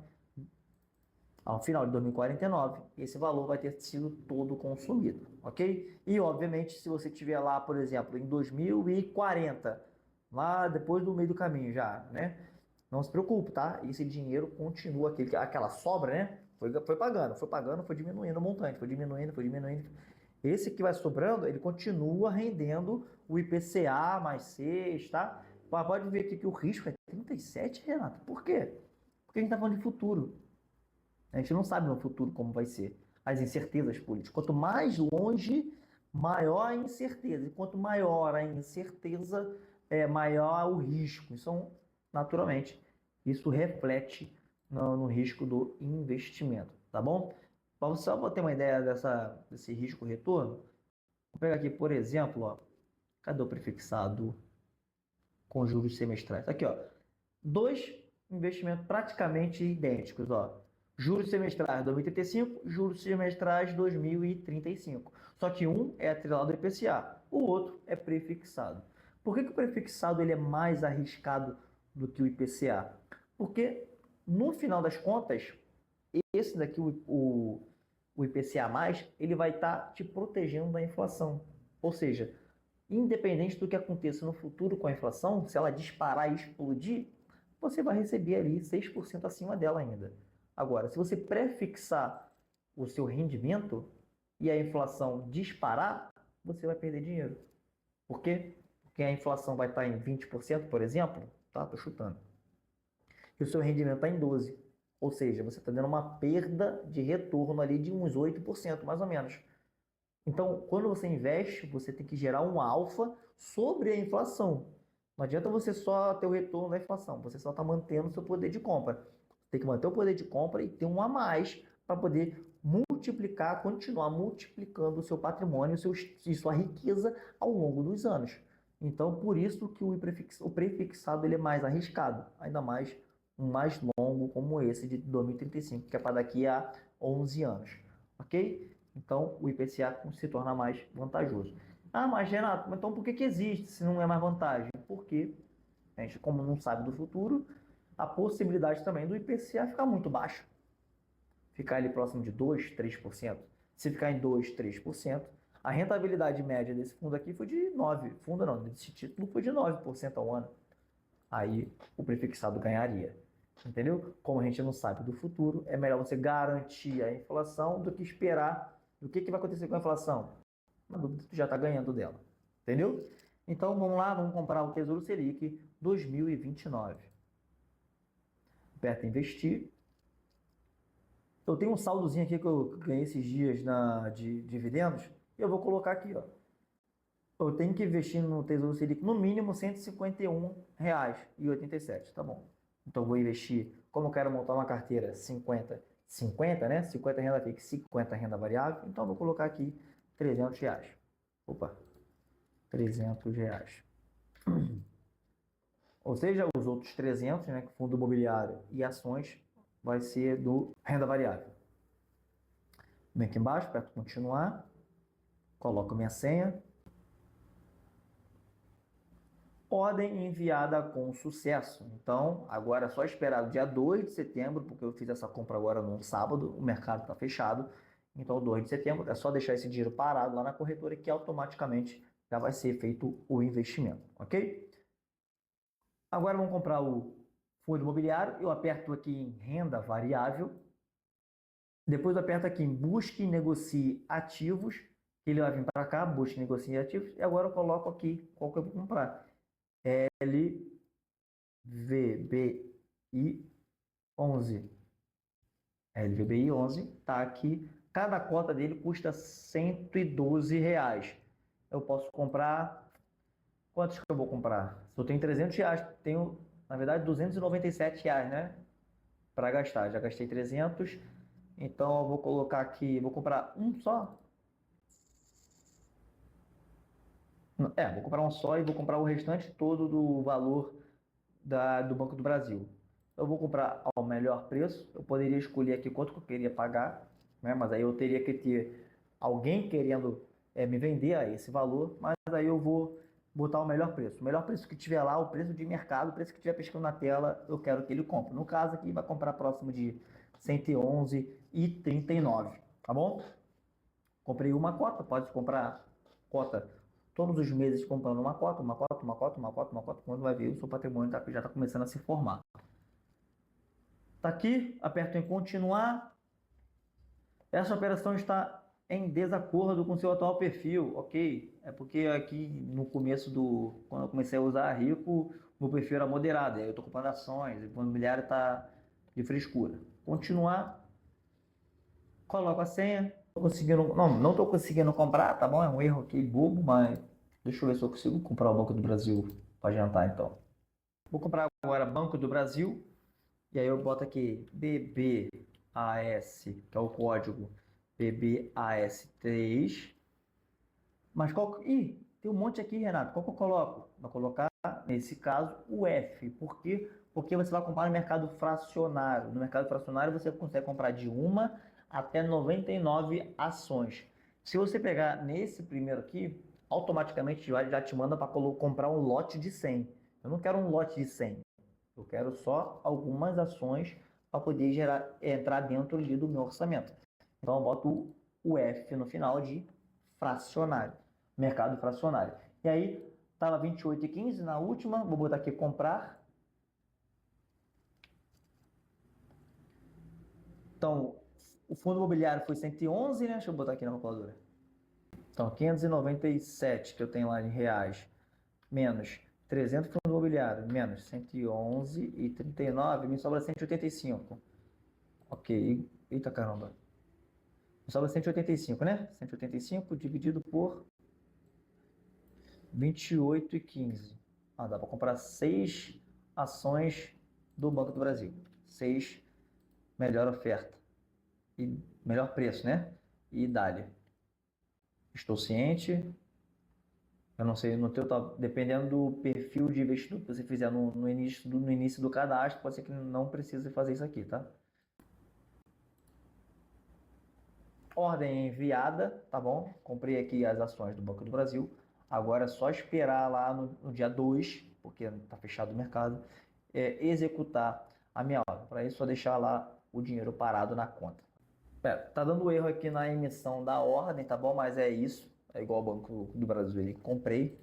ao final de 2049, esse valor vai ter sido todo consumido, ok? E obviamente, se você tiver lá, por exemplo, em 2040, lá depois do meio do caminho já, né? Não se preocupe, tá? Esse dinheiro continua, aquela sobra, né? Foi pagando, foi diminuindo o montante, foi diminuindo, foi diminuindo. Esse que vai sobrando, ele continua rendendo o IPCA mais 6, tá? Pode ver aqui que o risco é 37, Renato. Por quê? Porque a gente está falando de futuro. A gente não sabe no futuro como vai ser. As incertezas políticas. Quanto mais longe, maior a incerteza. E quanto maior a incerteza, maior o risco. Então, naturalmente, isso reflete no risco do investimento. Tá bom? Só para ter uma ideia desse risco-retorno, vou pegar aqui, por exemplo, ó, cadê o prefixado com juros semestrais? Aqui, ó, dois investimentos praticamente idênticos, ó. Juros semestrais 2035, juros semestrais 2035. Só que um é atrelado ao IPCA, o outro é prefixado. Por que o prefixado ele é mais arriscado do que o IPCA? Porque, no final das contas, esse daqui, o IPCA+, ele vai estar te protegendo da inflação. Ou seja, independente do que aconteça no futuro com a inflação, se ela disparar e explodir, você vai receber ali 6% acima dela ainda. Agora, se você prefixar o seu rendimento e a inflação disparar, você vai perder dinheiro. Por quê? Porque a inflação vai estar em 20%, por exemplo, tá? Tô chutando. E o seu rendimento está em 12%. Ou seja, você está dando uma perda de retorno ali de uns 8%, mais ou menos. Então, quando você investe, você tem que gerar um alfa sobre a inflação. Não adianta você só ter o retorno da inflação, você só está mantendo o seu poder de compra. Tem que manter o poder de compra e ter um a mais para poder multiplicar, continuar multiplicando o seu patrimônio e sua riqueza ao longo dos anos. Então, por isso que o prefixado ele é mais arriscado, ainda mais um mais longo como esse de 2035, que é para daqui a 11 anos. Ok? Então, o IPCA se torna mais vantajoso. Ah, mas Renato, então por que existe se não é mais vantagem? Porque a gente, como não sabe do futuro, a possibilidade também do IPCA ficar muito baixo. Ficar ali próximo de 2, 3%. Se ficar em 2, 3%, a rentabilidade média desse fundo aqui foi de 9%. Fundo não, desse título foi de 9% ao ano. Aí o prefixado ganharia. Entendeu? Como a gente não sabe do futuro, é melhor você garantir a inflação do que esperar do que vai acontecer com a inflação. Na dúvida, tu já está ganhando dela. Entendeu? Então vamos lá, vamos comprar o Tesouro Selic 2029. Aperta investir. Eu tenho um saldozinho aqui que eu ganhei esses dias de dividendos. E eu vou colocar aqui, ó. Eu tenho que investir no Tesouro Selic no mínimo R$ 151,87, tá bom. Então vou investir, como eu quero montar uma carteira 50, né? 50 renda fixa, 50 renda variável. Então vou colocar aqui R$ 300. Opa, R$ 300. Ou seja, os outros 300, né? Fundo imobiliário e ações, vai ser do renda variável. Vem aqui embaixo, aperto continuar, coloco minha senha. Ordem enviada com sucesso. Então, agora é só esperar o dia 2 de setembro, porque eu fiz essa compra agora no sábado, o mercado está fechado. Então, 2 de setembro, é só deixar esse dinheiro parado lá na corretora que automaticamente já vai ser feito o investimento, ok? Agora vamos comprar o fundo imobiliário. Eu aperto aqui em renda variável. Depois eu aperto aqui em busque e negocie ativos. Ele vai vir para cá, busque e negocie ativos. E agora eu coloco aqui qual que eu vou comprar. LVBI 11. LVBI 11 está aqui. Cada cota dele custa R$ 112. Eu posso comprar. Quantos que eu vou comprar? Se eu tenho R$ 300, tenho, na verdade, R$ 297, né? Para gastar. Já gastei 300. Então eu vou colocar aqui. Vou comprar um só. Vou comprar um só e vou comprar o restante todo do valor do Banco do Brasil. Eu vou comprar ao melhor preço. Eu poderia escolher aqui quanto que eu queria pagar, né? Mas aí eu teria que ter alguém querendo me vender a esse valor. Mas aí eu vou botar o melhor preço. O melhor preço que tiver lá, o preço de mercado, o preço que tiver piscando na tela, eu quero que ele compre. No caso aqui, vai comprar próximo de R$ 111,39, tá bom? Comprei uma cota, pode comprar cota todos os meses comprando uma cota, quando vai ver o seu patrimônio já está começando a se formar. Tá aqui, aperto em continuar, Essa operação está em desacordo com seu atual perfil, ok? É porque aqui no começo quando eu comecei a usar a Rico, meu perfil era moderado, e aí eu estou comprando ações, o imobiliário está de frescura. Continuar, coloco a senha, tô conseguindo, não estou conseguindo comprar, tá bom? É um erro aqui bobo, mas deixa eu ver se eu consigo comprar o Banco do Brasil para adiantar então. Vou comprar agora Banco do Brasil, e aí eu boto aqui BBAS, que é o código BBAS3. Mas qual. Ih, tem um monte aqui, Renato. Qual que eu coloco? Vou colocar, nesse caso, o F. Por quê? Porque você vai comprar no mercado fracionário. No mercado fracionário você consegue comprar de uma até 99 ações. Se você pegar nesse primeiro aqui, automaticamente já te manda para comprar um lote de 100. Eu não quero um lote de 100. Eu quero só algumas ações para poder entrar dentro ali do meu orçamento. Então eu boto o F no final de fracionário, mercado fracionário. E aí estava 28,15 na última, vou botar aqui comprar. Então o fundo imobiliário foi 111, né? Deixa eu botar aqui na calculadora. Então 597 que eu tenho lá em reais, menos 300 fundo imobiliário, menos 111,39, me sobra 185. Ok, eita caramba. Me sobra 185, né? 185 dividido por 28,15. Ah, dá para comprar 6 ações do Banco do Brasil. 6, melhor oferta. E melhor preço, né? E dá-lhe. Estou ciente. Eu não sei, no teu, dependendo do perfil de investidor que você fizer no início do cadastro, pode ser que não precise fazer isso aqui, tá? Ordem enviada, tá bom? Comprei aqui as ações do Banco do Brasil. Agora é só esperar lá no dia 2, porque está fechado o mercado, executar a minha ordem. Para isso, só deixar lá o dinheiro parado na conta. Tá dando erro aqui na emissão da ordem, tá bom? Mas é isso. É igual ao Banco do Brasil. Ele comprei.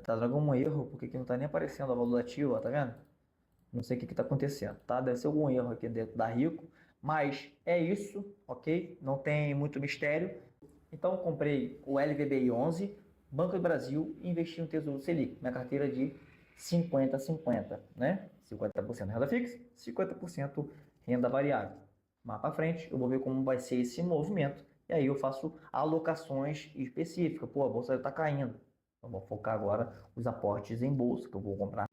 Tá dando algum erro, porque aqui não está nem aparecendo a valor ativo, ó, tá vendo? Não sei o que está acontecendo, tá? Deve ser algum erro aqui dentro da Rico, mas é isso, ok? Não tem muito mistério. Então, eu comprei o LVBI 11, Banco do Brasil, e investi no Tesouro Selic, minha carteira de 50-50, né? 50% renda fixa, 50% renda variável. Mais para frente, eu vou ver como vai ser esse movimento, e aí eu faço alocações específicas. Pô, a bolsa está caindo, então vou focar agora os aportes em bolsa, que eu vou comprar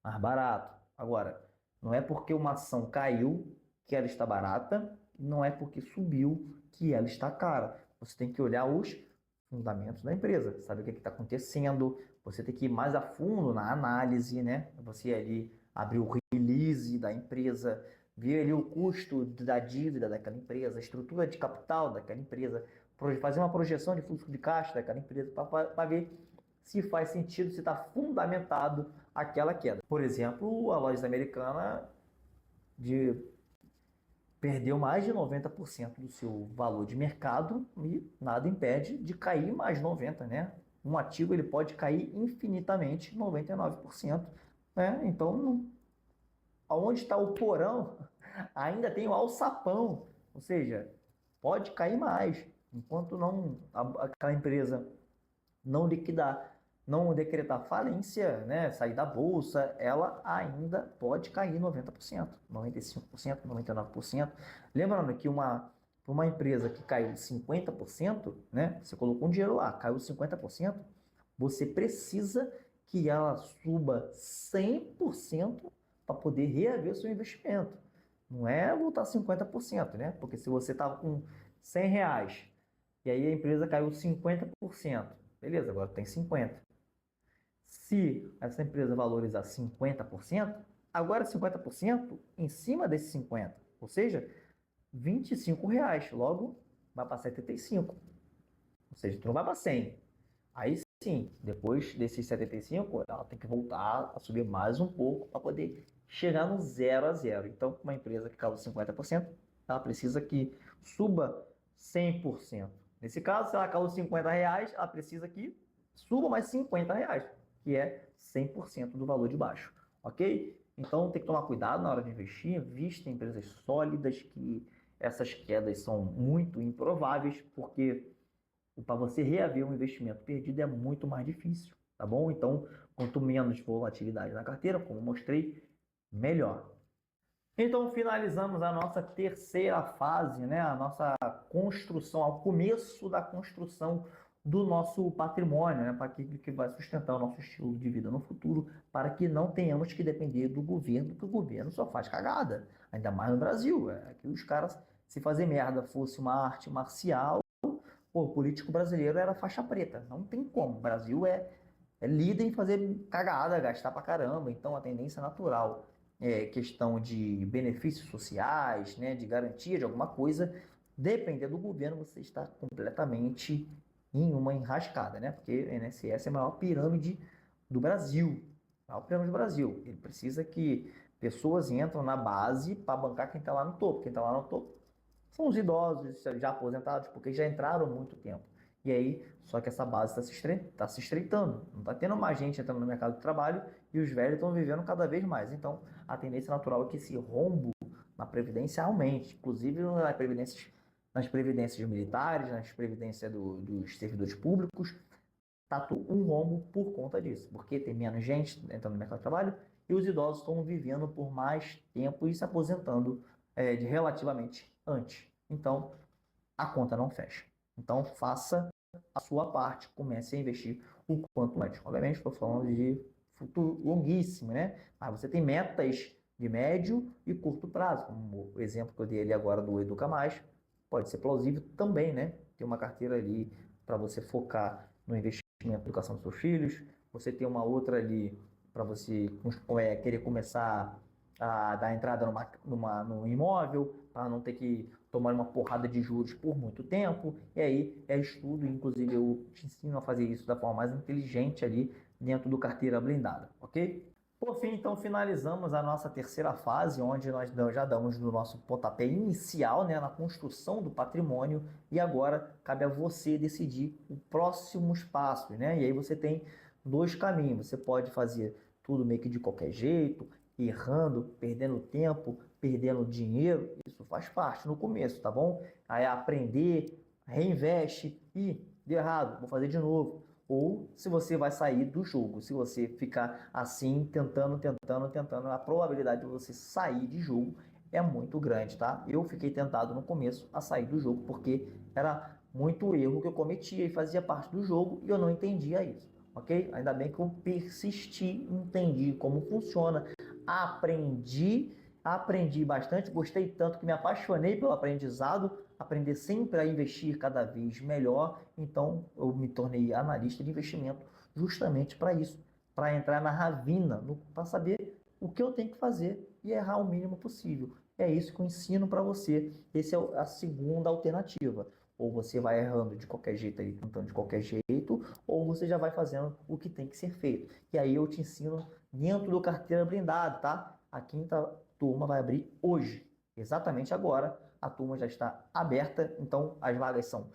mais barato. Agora, não é porque uma ação caiu que ela está barata, não é porque subiu que ela está cara. Você tem que olhar os fundamentos da empresa, saber o que está acontecendo, você tem que ir mais a fundo na análise, né? Você ali abrir o release da empresa, ver ali o custo da dívida daquela empresa, a estrutura de capital daquela empresa, fazer uma projeção de fluxo de caixa daquela empresa para ver se faz sentido, se está fundamentado aquela queda. Por exemplo, a loja americana de perdeu mais de 90% do seu valor de mercado e nada impede de cair mais 90%, né? Um ativo ele pode cair infinitamente 99%, né? Então, aonde está o porão, ainda tem o alçapão, ou seja, pode cair mais, enquanto não aquela empresa não liquidar, não decretar falência, né, sair da bolsa, ela ainda pode cair 90%, 95%, 99%. Lembrando que uma empresa que caiu 50%, né, você colocou um dinheiro lá, caiu 50%, você precisa que ela suba 100% para poder reaver o seu investimento. Não é voltar 50%, né? Porque se você estava com R$ 100 e aí a empresa caiu 50%, beleza, agora tem 50%. Se essa empresa valorizar 50%, agora 50% em cima desses 50%, ou seja, R$ 25, logo vai para 75. Ou seja, tu não vai para 100. Aí sim, depois desses 75, ela tem que voltar a subir mais um pouco para poder chegar no 0 a 0. Então, uma empresa que caiu 50%, ela precisa que suba 100%. Nesse caso, se ela caiu R$ 50, ela precisa que suba mais R$ 50, que é 100% do valor de baixo, ok? Então, tem que tomar cuidado na hora de investir, invista em empresas sólidas, que essas quedas são muito improváveis, porque para você reaver um investimento perdido é muito mais difícil, tá bom? Então, quanto menos volatilidade na carteira, como mostrei, melhor. Então, finalizamos a nossa terceira fase, né? A nossa construção, ao começo da construção do nosso patrimônio, né? Para que vai sustentar o nosso estilo de vida no futuro, para que não tenhamos que depender do governo, que o governo só faz cagada, ainda mais no Brasil. Que os caras, se fazer merda fosse uma arte marcial, pô, o político brasileiro era faixa preta. Não tem como. O Brasil é líder em fazer cagada, gastar pra caramba. Então, a tendência natural questão de benefícios sociais, né, de garantia de alguma coisa, depender do governo, você está completamente em uma enrascada, né? Porque o INSS é a maior pirâmide do Brasil. A maior pirâmide do Brasil. Ele precisa que pessoas entram na base para bancar quem está lá no topo. Quem está lá no topo são os idosos já aposentados, porque já entraram há muito tempo. E aí, só que essa base está se estreitando. Não está tendo mais gente entrando no mercado de trabalho e os velhos estão vivendo cada vez mais. Então, a tendência natural é que esse rombo na Previdência aumente. Inclusive nas previdências militares, nas previdências dos servidores públicos, está um rombo por conta disso. Porque tem menos gente entrando no mercado de trabalho e os idosos estão vivendo por mais tempo e se aposentando relativamente antes. Então, a conta não fecha. Então, faça a sua parte, comece a investir o quanto antes. Obviamente, estou falando de futuro longuíssimo, né? Mas você tem metas de médio e curto prazo, como o exemplo que eu dei ali agora do Educa Mais, pode ser plausível também, né? Ter uma carteira ali para você focar no investimento na educação dos seus filhos, você tem uma outra ali para você querer começar a dar entrada no imóvel, para não ter que tomar uma porrada de juros por muito tempo. E aí é estudo, inclusive eu te ensino a fazer isso da forma mais inteligente ali dentro do carteira blindada, ok? Por fim, então, finalizamos a nossa terceira fase, onde nós já damos no nosso pontapé inicial, né, na construção do patrimônio, e agora cabe a você decidir os próximos passos, né? E aí você tem dois caminhos. Você pode fazer tudo meio que de qualquer jeito, errando, perdendo tempo, perdendo dinheiro, isso faz parte no começo, tá bom? Aí aprender, reinveste e deu errado, vou fazer de novo. Ou se você vai sair do jogo, se você ficar assim, tentando, a probabilidade de você sair de jogo é muito grande, tá? Eu fiquei tentado no começo a sair do jogo porque era muito erro que eu cometia e fazia parte do jogo e eu não entendia isso, ok? Ainda bem que eu persisti, entendi como funciona, aprendi bastante, gostei tanto que me apaixonei pelo aprendizado, aprender sempre a investir cada vez melhor, então eu me tornei analista de investimento justamente para isso, para entrar na ravina, para saber o que eu tenho que fazer e errar o mínimo possível. É isso que eu ensino para você. Essa é a segunda alternativa. Ou você vai errando de qualquer jeito, aí, tentando de qualquer jeito, ou você já vai fazendo o que tem que ser feito. E aí eu te ensino dentro do carteira blindada, tá? A quinta turma vai abrir hoje, exatamente agora. A turma já está aberta, então as vagas são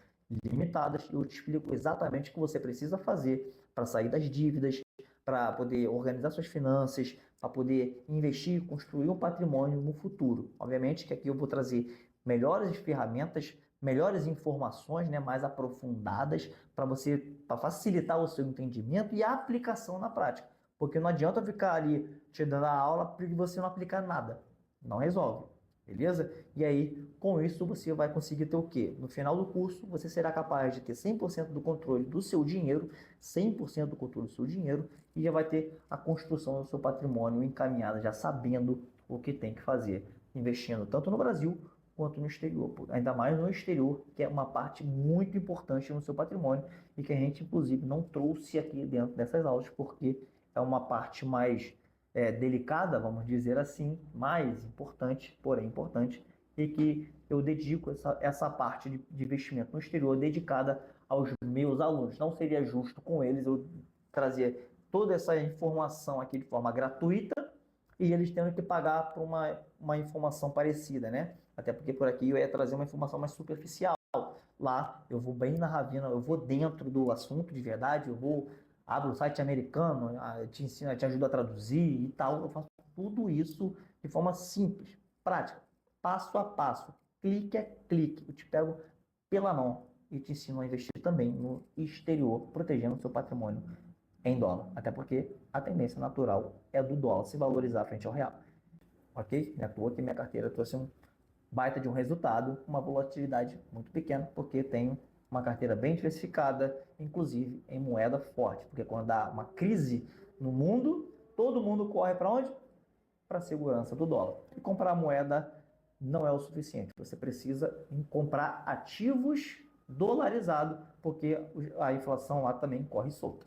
limitadas. Eu te explico exatamente o que você precisa fazer para sair das dívidas, para poder organizar suas finanças, para poder investir e construir um patrimônio no futuro. Obviamente que aqui eu vou trazer melhores ferramentas, melhores informações, né, mais aprofundadas para facilitar o seu entendimento e a aplicação na prática. Porque não adianta eu ficar ali te dando a aula e você não aplicar nada. Não resolve, beleza? E aí, com isso, você vai conseguir ter o quê? No final do curso, você será capaz de ter 100% do controle do seu dinheiro, 100% do controle do seu dinheiro, e já vai ter a construção do seu patrimônio encaminhada, já sabendo o que tem que fazer, investindo tanto no Brasil quanto no exterior, ainda mais no exterior, que é uma parte muito importante no seu patrimônio e que a gente, inclusive, não trouxe aqui dentro dessas aulas, porque é uma parte mais delicada, vamos dizer assim, mais importante, porém importante, e que eu dedico essa parte de investimento no exterior dedicada aos meus alunos. Não seria justo com eles eu trazer toda essa informação aqui de forma gratuita e eles tendo que pagar por uma informação parecida, né? Até porque por aqui eu ia trazer uma informação mais superficial. Lá eu vou bem na ravina, eu vou dentro do assunto de verdade, eu vou abro o site americano, te ensino, te ajudo a traduzir e tal. Eu faço tudo isso de forma simples, prática, passo a passo. clique a clique. Eu te pego pela mão e te ensino a investir também no exterior, protegendo o seu patrimônio em dólar. Até porque a tendência natural é do dólar se valorizar frente ao real. Ok? Não é à toa que minha carteira trouxe um baita de um resultado, uma volatilidade muito pequena, porque tem uma carteira bem diversificada, inclusive em moeda forte. Porque quando dá uma crise no mundo, todo mundo corre para onde? Para a segurança do dólar. E comprar moeda não é o suficiente. Você precisa comprar ativos dolarizados, porque a inflação lá também corre solta.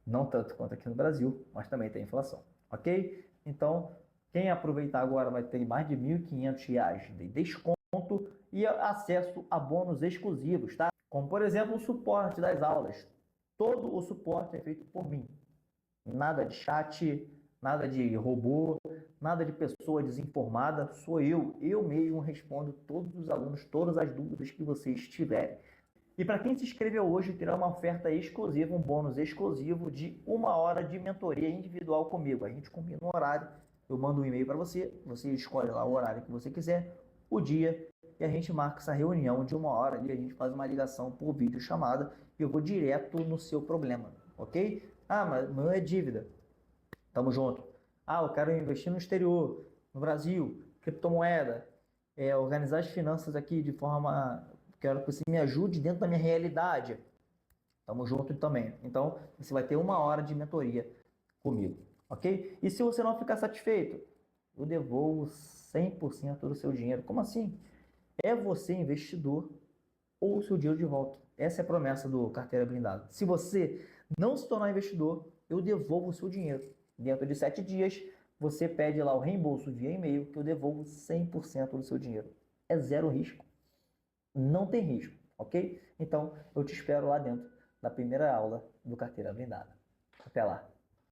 Não tanto quanto aqui no Brasil, mas também tem inflação. Ok? Então, quem aproveitar agora vai ter mais de R$ 1.500 de desconto e acesso a bônus exclusivos, tá? Como, por exemplo, o suporte das aulas. Todo o suporte é feito por mim. Nada de chat, nada de robô, nada de pessoa desinformada. Sou eu. Eu mesmo respondo todos os alunos, todas as dúvidas que vocês tiverem. E para quem se inscreveu hoje, terá uma oferta exclusiva, um bônus exclusivo de 1 hora de mentoria individual comigo. A gente combina um horário, eu mando um e-mail para você, você escolhe lá o horário que você quiser, o dia, e a gente marca essa reunião de 1 hora e a gente faz uma ligação por vídeo chamada e eu vou direto no seu problema, ok? Ah, mas não é dívida. Tamo junto. Ah, eu quero investir no exterior, no Brasil, criptomoeda, organizar as finanças aqui de forma. Quero que você me ajude dentro da minha realidade. Tamo junto também. Então, você vai ter 1 hora de mentoria comigo, ok? E se você não ficar satisfeito, eu devolvo 100% do seu dinheiro. Como assim? É você investidor ou o seu dinheiro de volta. Essa é a promessa do Carteira Blindada. Se você não se tornar investidor, eu devolvo o seu dinheiro. Dentro de 7 dias, você pede lá o reembolso via e-mail, que eu devolvo 100% do seu dinheiro. É zero risco. Não tem risco, ok? Então, eu te espero lá dentro da primeira aula do Carteira Blindada. Até lá!